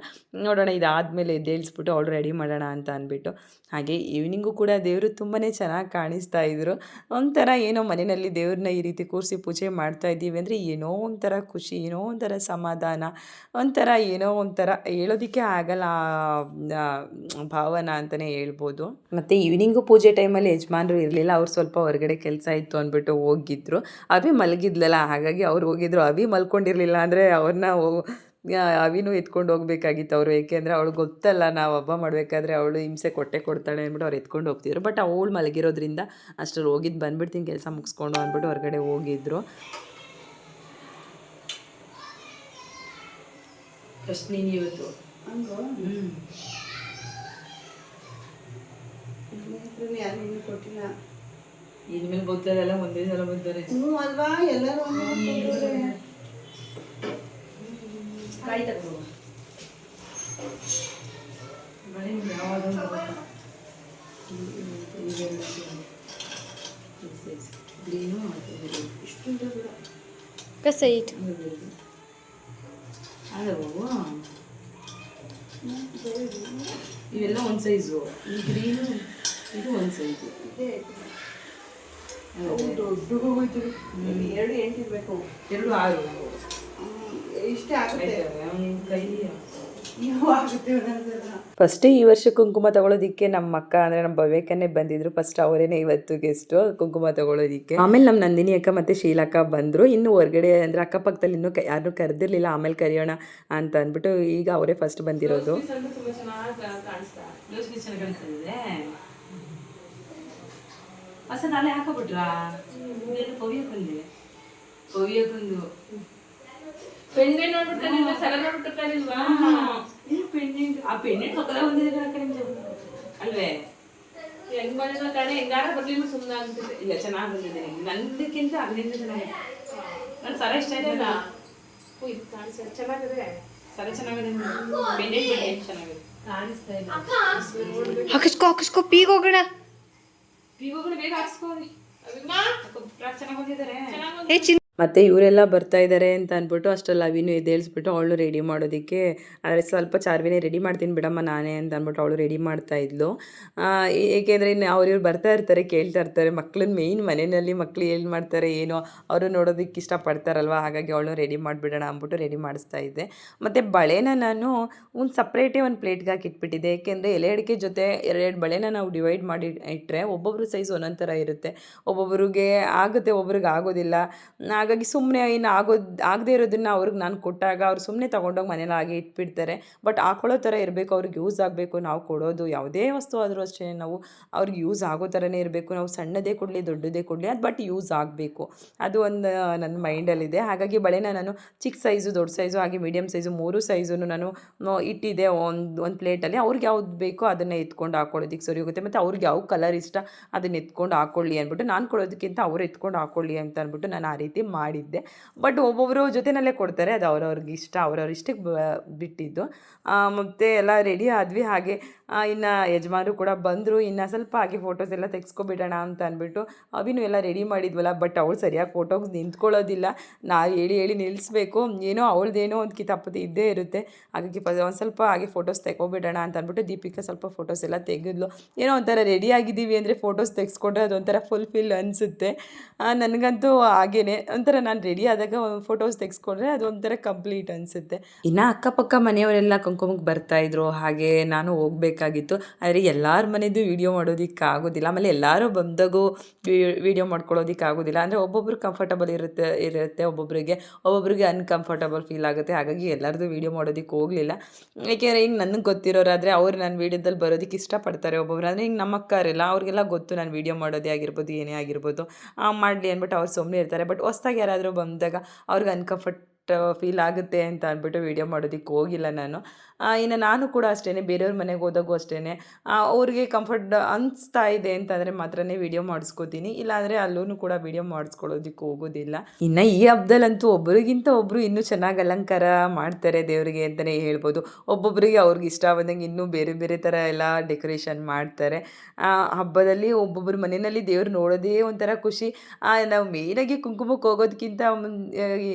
ನೋಡೋಣ ಇದಾದಮೇಲೆ ಎದ್ದೇಳಿಸ್ಬಿಟ್ಟು ಅವಳು ರೆಡಿ ಮಾಡೋಣ ಅಂತ ಅಂದ್ಬಿಟ್ಟು. ಹಾಗೆ ಈವ್ನಿಂಗು ಕೂಡ ದೇವರು ತುಂಬಾ ಚೆನ್ನಾಗಿ ಕಾಣಿಸ್ತಾ ಇದ್ರು. ಒಂಥರ ಏನೋ ಮನೆಯಲ್ಲಿ ದೇವ್ರನ್ನ ಈ ರೀತಿ ಕೂರಿಸಿ ಪೂಜೆ ಮಾಡ್ತಾ ಇದ್ದೀವಿ ಅಂದರೆ ಏನೋ ಒಂಥರ ಖುಷಿ, ಏನೋ ಒಂಥರ ಸಮಾಧಾನ, ಒಂಥರ ಏನೋ ಒಂಥರ ಹೇಳೋದಕ್ಕೆ ಆಗಲ್ಲ ಆ ಭಾವನ ಅಂತಲೇ ಹೇಳ್ಬೋದು. ಮತ್ತು ಈವ್ನಿಂಗು ಪೂಜೆ ಟೈಮಲ್ಲಿ ಯಜಮಾನ್ರು ಇರಲಿಲ್ಲ. ಅವ್ರು ಸ್ವಲ್ಪ ಹೊರಗಡೆ ಕೆಲಸ ಇತ್ತು ಅಂದ್ಬಿಟ್ಟು ಹೋಗಿದ್ರು. ಅವಿ ಮಲಗಿದ್ಲಲ್ಲ, ಹಾಗಾಗಿ ಅವ್ರು ಹೋಗಿದ್ರು. ಅವಿ ಮಲ್ಕೊಂಡಿರಲಿಲ್ಲ ಅಂದರೆ ಅವ್ರನ್ನ ಅವಿನೂ ಎತ್ಕೊಂಡು ಹೋಗ್ಬೇಕಾಗಿತ್ತು ಅವರು. ಏಕೆಂದರೆ ಅವಳು ಗೊತ್ತಲ್ಲ, ನಾವು ಹಬ್ಬ ಮಾಡಬೇಕಾದ್ರೆ ಅವಳು ಹಿಂಸೆ ಕೊಡ್ತಾಳೆ ಅಂದ್ಬಿಟ್ಟು ಅವ್ರು ಎತ್ಕೊಂಡು ಹೋಗ್ತಿದ್ರು. ಬಟ್ ಅವಳು ಮಲಗಿರೋದ್ರಿಂದ ಅಷ್ಟರಲ್ಲಿ ಹೋಗಿದ್ದು ಬಂದ್ಬಿಡ್ತೀನಿ ಕೆಲಸ ಮುಗಿಸ್ಕೊಂಡು ಅಂದ್ಬಿಟ್ಟು ಹೊರಗಡೆ ಹೋಗಿದ್ರು. ಫಸ್ಟ್ ನೀನು ಇವತ್ತು ಯಾರು ಕೊಟ್ಟಿಲ್ಲ. ಇನ್ಮೇಲೆ ಬರ್ತಾರಲ್ಲ, ಒಂದೇ ಸಲ ಬರ್ತಾರೆ ಅಲ್ವಾ ಎಲ್ಲರೂ ಕಾಯಿ ತಗೋ ಕಸೈಟ್ ಇವೆಲ್ಲ ಒಂದು ಸೈಜು, ಈ ಗ್ರೀನು ಇದು ಒಂದು ಸೈಜು. ದೊಡ್ಡ ಹೋಗೋಯ್ತು. 2 8 ಇರಬೇಕು, 2 6 ಇಷ್ಟೇ ಆಗುತ್ತೆ. ಕೈ ಆಗುತ್ತೆ. ಫಸ್ಟೇ ಈ ವರ್ಷ ಕುಂಕುಮ ತಗೊಳ್ಳೋದಿಕ್ಕೆ ನಮ್ಮ ಅಕ್ಕ ಅಂದರೆ ನಮ್ಮ ಭವ್ಯಕ್ಕನೇ ಬಂದಿದ್ರು. ಫಸ್ಟ್ ಅವರೇನೆ ಇವತ್ತು ಗೆಸ್ಟು ಕುಂಕುಮ ತಗೊಳ್ಳೋದಿಕ್ಕೆ. ಆಮೇಲೆ ನಮ್ಮ ನಂದಿನಿ ಅಕ್ಕ ಮತ್ತು ಶೀಲಕ್ಕ ಬಂದರು. ಇನ್ನು ಹೊರಗಡೆ ಅಂದರೆ ಅಕ್ಕಪಕ್ಕದಲ್ಲಿ ಇನ್ನೂ ಯಾರನ್ನೂ ಕರೆದಿರಲಿಲ್ಲ. ಆಮೇಲೆ ಕರೆಯೋಣ ಅಂತ ಅಂದ್ಬಿಟ್ಟು ಈಗ ಅವರೇ ಫಸ್ಟ್ ಬಂದಿರೋದು. ನಾಳೆ ಹಾಕೋಬಿಟ್ರಾ ಪವ್ಯಕ್ಕೊಂದು ಪೆಂಡೆ ನೋಡ್ಬಿಟ್ಟು ಸಲ ನೋಡ್ಬಿಟ್ಟಿಲ್ವಾ? ಪೆಂಡೆಂಟ್ ಆ ಪೆಂಡೆಂಟ್ ಹೊಕ್ಕದ ಬಂದಿದೆ ನಿಮ್ದು ಅಲ್ವೇ? ಹೆಂಗ್ ಬಂದಿರೋ ಕಡೆ ಹೆಂಗಾರ ಬರ್ಲಿಲ್ಲ, ಸುಮ್ಮನೆ ಆಗ್ತಿದೆ. ಇಲ್ಲ, ಚೆನ್ನಾಗಿ ಬಂದಿದೆ. ನಂದಕ್ಕಿಂತ ಅದರಿಂದ ಚೆನ್ನಾಗಿದೆ. ನನ್ನ ಸರ ಇಷ್ಟ ಆಯ್ತಲ್ಲ. ಚೆನ್ನಾಗಿದೆ, ಸರ ಚೆನ್ನಾಗಿದೆ. ಪೆಂಡೆಂಟ್ ಚೆನ್ನಾಗಿದೆ, ಕಾಣಿಸ್ತಾ ಇದೆ. ಹಾಕಿಸ್ಕೋ ಪೀಗ್ ಹೋಗೋಣ. ಪೀಗೋಗಳು ಬೇಗ ಹಾಕ್ಸ್ಕೋರಿ. ಚೆನ್ನಾಗಿ ಬಂದಿದ್ದಾರೆ. ಮತ್ತು ಇವರೆಲ್ಲ ಬರ್ತಾ ಇದ್ದಾರೆ ಅಂತ ಅಂದ್ಬಿಟ್ಟು ಅಷ್ಟರಲ್ಲಿ ಅವಿನೂ ಎದ್ದೇಳಿಸ್ಬಿಟ್ಟು ಅವಳು ರೆಡಿ ಮಾಡೋದಕ್ಕೆ, ಆದರೆ ಸ್ವಲ್ಪ ಚಾರ್ವಿನೇ ರೆಡಿ ಮಾಡ್ತೀನಿ ಬಿಡಮ್ಮ ನಾನೇ ಅಂತ ಅಂದ್ಬಿಟ್ಟು ಅವಳು ರೆಡಿ ಮಾಡ್ತಾಯಿದ್ಲು. ಏಕೆಂದರೆ ಇನ್ನು ಅವ್ರು ಬರ್ತಾ ಇರ್ತಾರೆ, ಕೇಳ್ತಾ ಇರ್ತಾರೆ. ಮಕ್ಳನ್ನ ಮೇಯ್ನ್ ಮನೆಯಲ್ಲಿ ಮಕ್ಳು ಏನು ಮಾಡ್ತಾರೆ ಏನೋ ಅವರು ನೋಡೋದಕ್ಕೆ ಇಷ್ಟಪಡ್ತಾರಲ್ವ, ಹಾಗಾಗಿ ಅವಳು ರೆಡಿ ಮಾಡಿಬಿಡೋಣ ಅಂದ್ಬಿಟ್ಟು ರೆಡಿ ಮಾಡಿಸ್ತಾ ಇದ್ದೆ. ಮತ್ತು ಬಳೆನ ನಾನು ಒಂದು ಸಪ್ರೇಟೇ ಒಂದು ಪ್ಲೇಟ್ಗೆ ಹಾಕಿಟ್ಬಿಟ್ಟಿದ್ದೆ. ಏಕೆಂದರೆ ಎಲೆ ಅಡಿಕೆ ಜೊತೆ 2 ಬಳೆನ ನಾವು ಡಿವೈಡ್ ಮಾಡಿ ಇಟ್ಟರೆ ಒಬ್ಬೊಬ್ಬರು ಸೈಜ್ ಒಂದೊಂದು ಥರ ಇರುತ್ತೆ. ಒಬ್ಬೊಬ್ರಿಗೆ ಆಗುತ್ತೆ, ಒಬ್ರಿಗೆ ಆಗೋದಿಲ್ಲ. ಹಾಗಾಗಿ ಸುಮ್ಮನೆ ಇನ್ನು ಆಗದೇ ಇರೋದನ್ನು ಅವ್ರಿಗೆ ನಾನು ಕೊಟ್ಟಾಗ ಅವ್ರು ಸುಮ್ಮನೆ ತೊಗೊಂಡೋಗಿ ಮನೇಲಿ ಹಾಗೆ ಇಟ್ಬಿಡ್ತಾರೆ. ಬಟ್ ಹಾಕೊಳ್ಳೋ ಥರ ಇರಬೇಕು, ಅವ್ರಿಗೆ ಯೂಸ್ ಆಗಬೇಕು. ನಾವು ಕೊಡೋದು ಯಾವುದೇ ವಸ್ತು ಆದರೂ ಅಷ್ಟೇ ನಾವು ಅವ್ರಿಗೆ ಯೂಸ್ ಆಗೋ ಥರನೇ ಇರಬೇಕು. ನಾವು ಸಣ್ಣದೇ ಕೊಡಲಿ ದೊಡ್ಡದೇ ಕೊಡಲಿ, ಅದು ಬಟ್ ಯೂಸ್ ಆಗಬೇಕು. ಅದು ಒಂದು ನನ್ನ ಮೈಂಡಲ್ಲಿದೆ. ಹಾಗಾಗಿ ಬಳೆನ ನಾನು ಚಿಕ್ಕ ಸೈಜು, ದೊಡ್ಡ ಸೈಜು, ಹಾಗೆ ಮೀಡಿಯಮ್ ಸೈಜು 3 ಸೈಜನ್ನು ನಾನು ಇಟ್ಟಿದ್ದೆ ಒಂದು ಪ್ಲೇಟಲ್ಲಿ. ಅವ್ರಿಗೆ ಯಾವ್ದು ಬೇಕೋ ಅದನ್ನು ಎತ್ಕೊಂಡು ಹಾಕೊಳ್ಳೋದಕ್ಕೆ ಸರಿ ಹೋಗುತ್ತೆ. ಮತ್ತು ಅವ್ರಿಗೆ ಯಾವ ಕಲರ್ ಇಷ್ಟ ಅದನ್ನು ಎತ್ಕೊಂಡು ಹಾಕ್ಕೊಳ್ಳಿ ಅಂದ್ಬಿಟ್ಟು, ನಾನು ಕೊಡೋದಕ್ಕಿಂತ ಅವ್ರು ಎತ್ಕೊಂಡು ಹಾಕ್ಕೊಳ್ಳಿ ಅಂತ ಅಂದ್ಬಿಟ್ಟು ನಾನು ಆ ರೀತಿ ಮಾಡಿದ್ದೆ. ಬಟ್ ಒಬ್ಬೊಬ್ಬರು ಜೊತೆಯಲ್ಲೇ ಕೊಡ್ತಾರೆ, ಅದು ಅವ್ರವ್ರಿಗೆ ಇಷ್ಟ, ಅವ್ರವ್ರ ಇಷ್ಟಕ್ಕೆ ಬಿಟ್ಟಿದ್ದು. ಮತ್ತು ಎಲ್ಲ ರೆಡಿ ಆದ್ವಿ. ಹಾಗೆ ಇನ್ನು ಯಜಮಾನರು ಕೂಡ ಬಂದರು. ಇನ್ನು ಸ್ವಲ್ಪ ಹಾಗೆ ಫೋಟೋಸ್ ಎಲ್ಲ ತೆಗೆಸ್ಕೊಬಿಡೋಣ ಅಂತ ಅಂದ್ಬಿಟ್ಟು ಅವಿನೂ ಎಲ್ಲ ರೆಡಿ ಮಾಡಿದ್ವಲ್ಲ. ಬಟ್ ಅವಳು ಸರಿಯಾಗಿ ಫೋಟೋಗೆ ನಿಂತ್ಕೊಳ್ಳೋದಿಲ್ಲ. ನಾವು ಹೇಳಿ ನಿಲ್ಲಿಸ್ಬೇಕು. ಏನೋ ಅವಳದೇನೋ ಒಂದು ಕಿತಾಪತಿ ಇದ್ದೇ ಇರುತ್ತೆ. ಹಾಗಾಗಿ ಒಂದು ಸ್ವಲ್ಪ ಹಾಗೆ ಫೋಟೋಸ್ ತೆಗೋಬಿಡೋಣ ಅಂತ ಅಂದ್ಬಿಟ್ಟು ದೀಪಿಕಾ ಸ್ವಲ್ಪ ಫೋಟೋಸ್ ಎಲ್ಲ ತೆಗೆದ್ಲು. ಏನೋ ಒಂಥರ ರೆಡಿ ಆಗಿದ್ದೀವಿ ಅಂದರೆ ಫೋಟೋಸ್ ತೆಗೆಸ್ಕೊಂಡ್ರೆ ಅದೊಂಥರ ಫುಲ್ಫಿಲ್ ಅನಿಸುತ್ತೆ. ನನಗಂತೂ ಹಾಗೇ ಒಂಥರ ನಾನು ರೆಡಿ ಆದಾಗ ಫೋಟೋಸ್ ತೆಗೆಸ್ಕೊಂಡ್ರೆ ಅದೊಂಥರ ಕಂಪ್ಲೀಟ್ ಅನಿಸುತ್ತೆ. ಇನ್ನು ಅಕ್ಕಪಕ್ಕ ಮನೆಯವರೆಲ್ಲ ಕುಂಕುಮಕ್ಕೆ ಬರ್ತಾಯಿದ್ರು. ಹಾಗೆ ನಾನು ಹೋಗಬೇಕಾಗಿತ್ತು. ಆದರೆ ಎಲ್ಲರ ಮನೆಯದು ವೀಡಿಯೋ ಮಾಡೋದಕ್ಕಾಗೋದಿಲ್ಲ. ಆಮೇಲೆ ಎಲ್ಲರೂ ಬಂದಾಗೂ ವೀಡಿಯೋ ಮಾಡ್ಕೊಳ್ಳೋದಕ್ಕಾಗೋದಿಲ್ಲ. ಅಂದರೆ ಒಬ್ಬೊಬ್ರು ಕಂಫರ್ಟಬಲ್ ಇರುತ್ತೆ ಒಬ್ಬೊಬ್ರಿಗೆ ಅನ್ಕಂಫರ್ಟಬಲ್ ಫೀಲ್ ಆಗುತ್ತೆ. ಹಾಗಾಗಿ ಎಲ್ಲರದು ವೀಡಿಯೋ ಮಾಡೋದಕ್ಕೆ ಹೋಗಲಿಲ್ಲ. ಏಕೆಂದರೆ ಹಿಂಗೆ ನನಗೆ ಗೊತ್ತಿರೋರಾದರೆ ಅವ್ರು ನಾನು ವೀಡಿಯೋದಲ್ಲಿ ಬರೋದಕ್ಕೆ ಇಷ್ಟಪಡ್ತಾರೆ. ಒಬ್ಬೊಬ್ರು ಅಂದರೆ ಹಿಂಗೆ ನಮ್ಮ ಅಕ್ಕರೆಲ್ಲ ಅವ್ರಿಗೆಲ್ಲ ಗೊತ್ತು ನಾನು ವೀಡಿಯೋ ಮಾಡೋದೇ ಆಗಿರ್ಬೋದು, ಏನೇ ಆಗಿರ್ಬೋದು ಮಾಡಲಿ ಅಂದ್ಬಿಟ್ಟು ಅವ್ರು ಸುಮ್ಮನೆ ಇರ್ತಾರೆ. ಬಟ್ ಹೊಸ್ದಾಗಿ ಯಾರಾದರೂ ಬಂದಾಗ ಅವ್ರಿಗೆ ಅನ್ಕಂಫರ್ಟ್ ಫೀಲ್ ಆಗುತ್ತೆ ಅಂತ ಅಂದ್ಬಿಟ್ಟು ವೀಡಿಯೋ ಮಾಡೋದಕ್ಕೆ ಹೋಗಿಲ್ಲ ನಾನು. ಇನ್ನು ನಾನು ಕೂಡ ಅಷ್ಟೇ ಬೇರೆಯವ್ರ ಮನೆಗೆ ಹೋದಾಗೂ ಅಷ್ಟೇ ಅವ್ರಿಗೆ ಕಂಫರ್ಟ್ ಅನಿಸ್ತಾ ಇದೆ ಅಂತಂದರೆ ಮಾತ್ರನೇ ವೀಡಿಯೋ ಮಾಡಿಸ್ಕೋತೀನಿ, ಇಲ್ಲಾಂದರೆ ಅಲ್ಲೂ ಕೂಡ ವೀಡಿಯೋ ಮಾಡಿಸ್ಕೊಳ್ಳೋದಕ್ಕೆ ಹೋಗೋದಿಲ್ಲ. ಇನ್ನು ಈ ಹಬ್ಬದಲ್ಲಂತೂ ಒಬ್ಬರಿಗಿಂತ ಒಬ್ಬರು ಇನ್ನೂ ಚೆನ್ನಾಗಿ ಅಲಂಕಾರ ಮಾಡ್ತಾರೆ ದೇವರಿಗೆ ಅಂತಲೇ ಹೇಳ್ಬೋದು. ಒಬ್ಬೊಬ್ಬರಿಗೆ ಅವ್ರಿಗೆ ಇಷ್ಟ ಬಂದಂಗೆ ಇನ್ನೂ ಬೇರೆ ಬೇರೆ ಥರ ಎಲ್ಲ ಡೆಕೋರೇಷನ್ ಮಾಡ್ತಾರೆ. ಹಬ್ಬದಲ್ಲಿ ಒಬ್ಬೊಬ್ಬರ ಮನೆಯಲ್ಲಿ ದೇವ್ರು ನೋಡೋದೇ ಒಂಥರ ಖುಷಿ. ನಾವು ಮೇಯ್ನಾಗಿ ಕುಂಕುಮಕ್ಕೆ ಹೋಗೋದಕ್ಕಿಂತ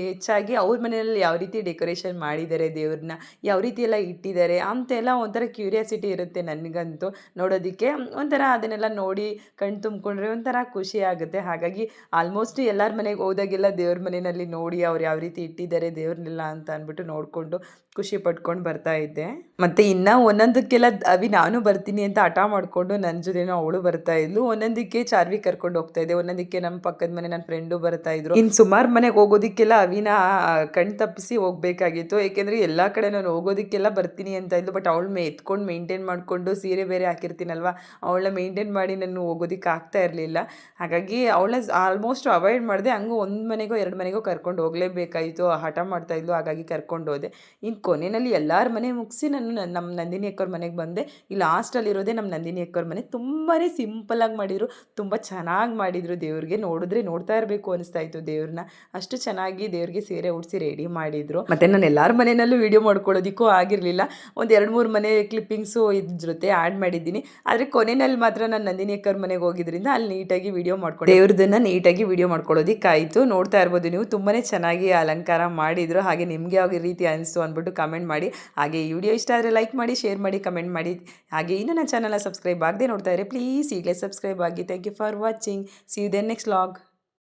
ಹೆಚ್ಚಾಗಿ ಅವ್ರ ಮನೆಯಲ್ಲಿ ಯಾವ ರೀತಿ ಡೆಕೋರೇಷನ್ ಮಾಡಿದ್ದಾರೆ, ದೇವ್ರನ್ನ ಯಾವ ರೀತಿ ಎಲ್ಲ ಇಟ್ಟಿದ್ದಾರೆ ಅಂತೆಲ್ಲ ಒಂಥರ ಕ್ಯೂರಿಯಾಸಿಟಿ ಇರುತ್ತೆ ನನಗಂತೂ ನೋಡೋದಕ್ಕೆ. ಒಂಥರ ಅದನ್ನೆಲ್ಲ ನೋಡಿ ಕಣ್ಣು ತುಂಬಿಕೊಂಡ್ರೆ ಒಂಥರ ಖುಷಿ ಆಗುತ್ತೆ. ಹಾಗಾಗಿ ಆಲ್ಮೋಸ್ಟ್ ಎಲ್ಲರ ಮನೆಗೆ ಹೋದಾಗೆಲ್ಲ ದೇವ್ರ ಮನೆಯಲ್ಲಿ ನೋಡಿ ಅವ್ರು ಯಾವ ರೀತಿ ಇಟ್ಟಿದ್ದಾರೆ ದೇವ್ರನ್ನೆಲ್ಲ ಅಂತ ಅಂದ್ಬಿಟ್ಟು ನೋಡಿಕೊಂಡು ಖುಷಿ ಪಟ್ಕೊಂಡು ಬರ್ತಾ ಇದ್ದೆ. ಮತ್ತು ಇನ್ನು ಒಂದೊಂದಕ್ಕೆಲ್ಲ ನಾನು ಬರ್ತೀನಿ ಅಂತ ಹಠ ಮಾಡಿಕೊಂಡು ನನ್ನ ಜೊತೆನೂ ಅವಳು ಬರ್ತಾ ಇದ್ಲು. ಒಂದೊಂದಕ್ಕೆ ಚಾರ್ವಿ ಕರ್ಕೊಂಡು ಹೋಗ್ತಾ ಇದ್ದೆ, ಒಂದೊಂದಕ್ಕೆ ನಮ್ಮ ಪಕ್ಕದ ಮನೆ ನನ್ನ ಫ್ರೆಂಡು ಬರ್ತಾ ಇದ್ರು. ಇನ್ನು ಸುಮಾರು ಮನೆಗೆ ಹೋಗೋದಕ್ಕೆಲ್ಲ ಅವಿನ ಕಣ್ ತಪ್ಪಿಸಿ ಹೋಗ್ಬೇಕಾಗಿತ್ತು, ಏಕೆಂದರೆ ಎಲ್ಲ ಕಡೆ ನಾನು ಹೋಗೋದಕ್ಕೆಲ್ಲ ಬರ್ತೀನಿ ಅಂತ ಇದ್ಲು. ಬಟ್ ಅವಳು ಎತ್ಕೊಂಡು ಮೇಂಟೈನ್ ಮಾಡಿಕೊಂಡು ಸೀರೆ ಬೇರೆ ಹಾಕಿರ್ತೀನಲ್ವ, ಅವಳನ್ನ ಮೇಂಟೈನ್ ಮಾಡಿ ನಾನು ಹೋಗೋದಕ್ಕೆ ಆಗ್ತಾ ಇರಲಿಲ್ಲ. ಹಾಗಾಗಿ ಅವಳನ್ನ ಆಲ್ಮೋಸ್ಟ್ ಅವಾಯ್ಡ್ ಮಾಡಿದೆ. ಹಂಗೂ ಒಂದು ಮನೆಗೋ 2 ಮನೆಗೋ ಕರ್ಕೊಂಡು ಹೋಗಲೇಬೇಕಾಯಿತು, ಹಠ ಮಾಡ್ತಾಯಿದ್ಲು. ಹಾಗಾಗಿ ಕರ್ಕೊಂಡು ಹೋದೆ. ಇನ್ನು ಕೊನೆಯಲ್ಲಿ ಎಲ್ಲರ ಮನೆ ಮುಗಿಸಿ ನಾನು ನಮ್ಮ ನಂದಿನಿ ಅಕ್ಕವ್ರ ಮನೆಗೆ ಬಂದೆ. ಈ ಲಾಸ್ಟಲ್ಲಿರೋದೇ ನಮ್ಮ ನಂದಿನಿ ಅಕ್ಕವ್ರ ಮನೆ. ತುಂಬಾ ಸಿಂಪಲಾಗಿ ಮಾಡಿದರು, ತುಂಬ ಚೆನ್ನಾಗಿ ಮಾಡಿದರು. ದೇವ್ರಿಗೆ ನೋಡಿದ್ರೆ ನೋಡ್ತಾ ಇರಬೇಕು ಅನಿಸ್ತಾ ಇತ್ತು ದೇವ್ರನ್ನ, ಅಷ್ಟು ಚೆನ್ನಾಗಿ ದೇವ್ರಿಗೆ ಸೀರೆ ಉಡಿಸಿ ರೆಡಿ ಮಾಡಿದರು. ಮತ್ತು ನಾನು ಎಲ್ಲರ ಮನೆಯಲ್ಲೂ ವೀಡಿಯೋ ಮಾಡ್ಕೊಳ್ಳೋದಕ್ಕೂ ಆಗಿರಲಿಲ್ಲ. ಒಂದು 2-3 ಮನೆ ಕ್ಲಿಪ್ಪಿಂಗ್ಸು ಇದ್ರ ಜೊತೆ ಆ್ಯಡ್ ಮಾಡಿದ್ದೀನಿ. ಆದರೆ ಕೊನೆಯಲ್ಲಿ ಮಾತ್ರ ನಾನು ನಂದಿನಿ ಅಕ್ಕವ್ರ ಮನೆಗೆ ಹೋಗಿದ್ರಿಂದ ಅಲ್ಲಿ ನೀಟಾಗಿ ವೀಡಿಯೋ ಮಾಡ್ಕೊಂಡು ದೇವ್ರದನ್ನು ನೀಟಾಗಿ ವೀಡಿಯೋ ಮಾಡ್ಕೊಳ್ಳೋದಕ್ಕಾಯಿತು. ನೋಡ್ತಾ ಇರ್ಬೋದು ನೀವು, ತುಂಬಾ ಚೆನ್ನಾಗಿ ಅಲಂಕಾರ ಮಾಡಿದರು. ಹಾಗೆ ನಿಮಗೆ ಯಾವ ರೀತಿ ಅನಿಸ್ತು ಅಂದ್ಬಿಟ್ಟು ಕಮೆಂಟ್ ಮಾಡಿ. ಹಾಗೆ ಈ ವಿಡಿಯೋ ಇಷ್ಟ ಆದರೆ ಲೈಕ್ ಮಾಡಿ, ಶೇರ್ ಮಾಡಿ, ಕಮೆಂಟ್ ಮಾಡಿ. ಹಾಗೆ ಇನ್ನೂ ನನ್ನ ಚಾನಲ್ನ ಸಬ್ಸ್ಕ್ರೈಬ್ ಆಗದೆ ನೋಡ್ತಾ ಇದ್ರೆ ಪ್ಲೀಸ್ ಈಗಲೇ ಸಬ್ಸ್ಕ್ರೈಬ್ ಆಗಿ. Thank you for watching. See you then next vlog.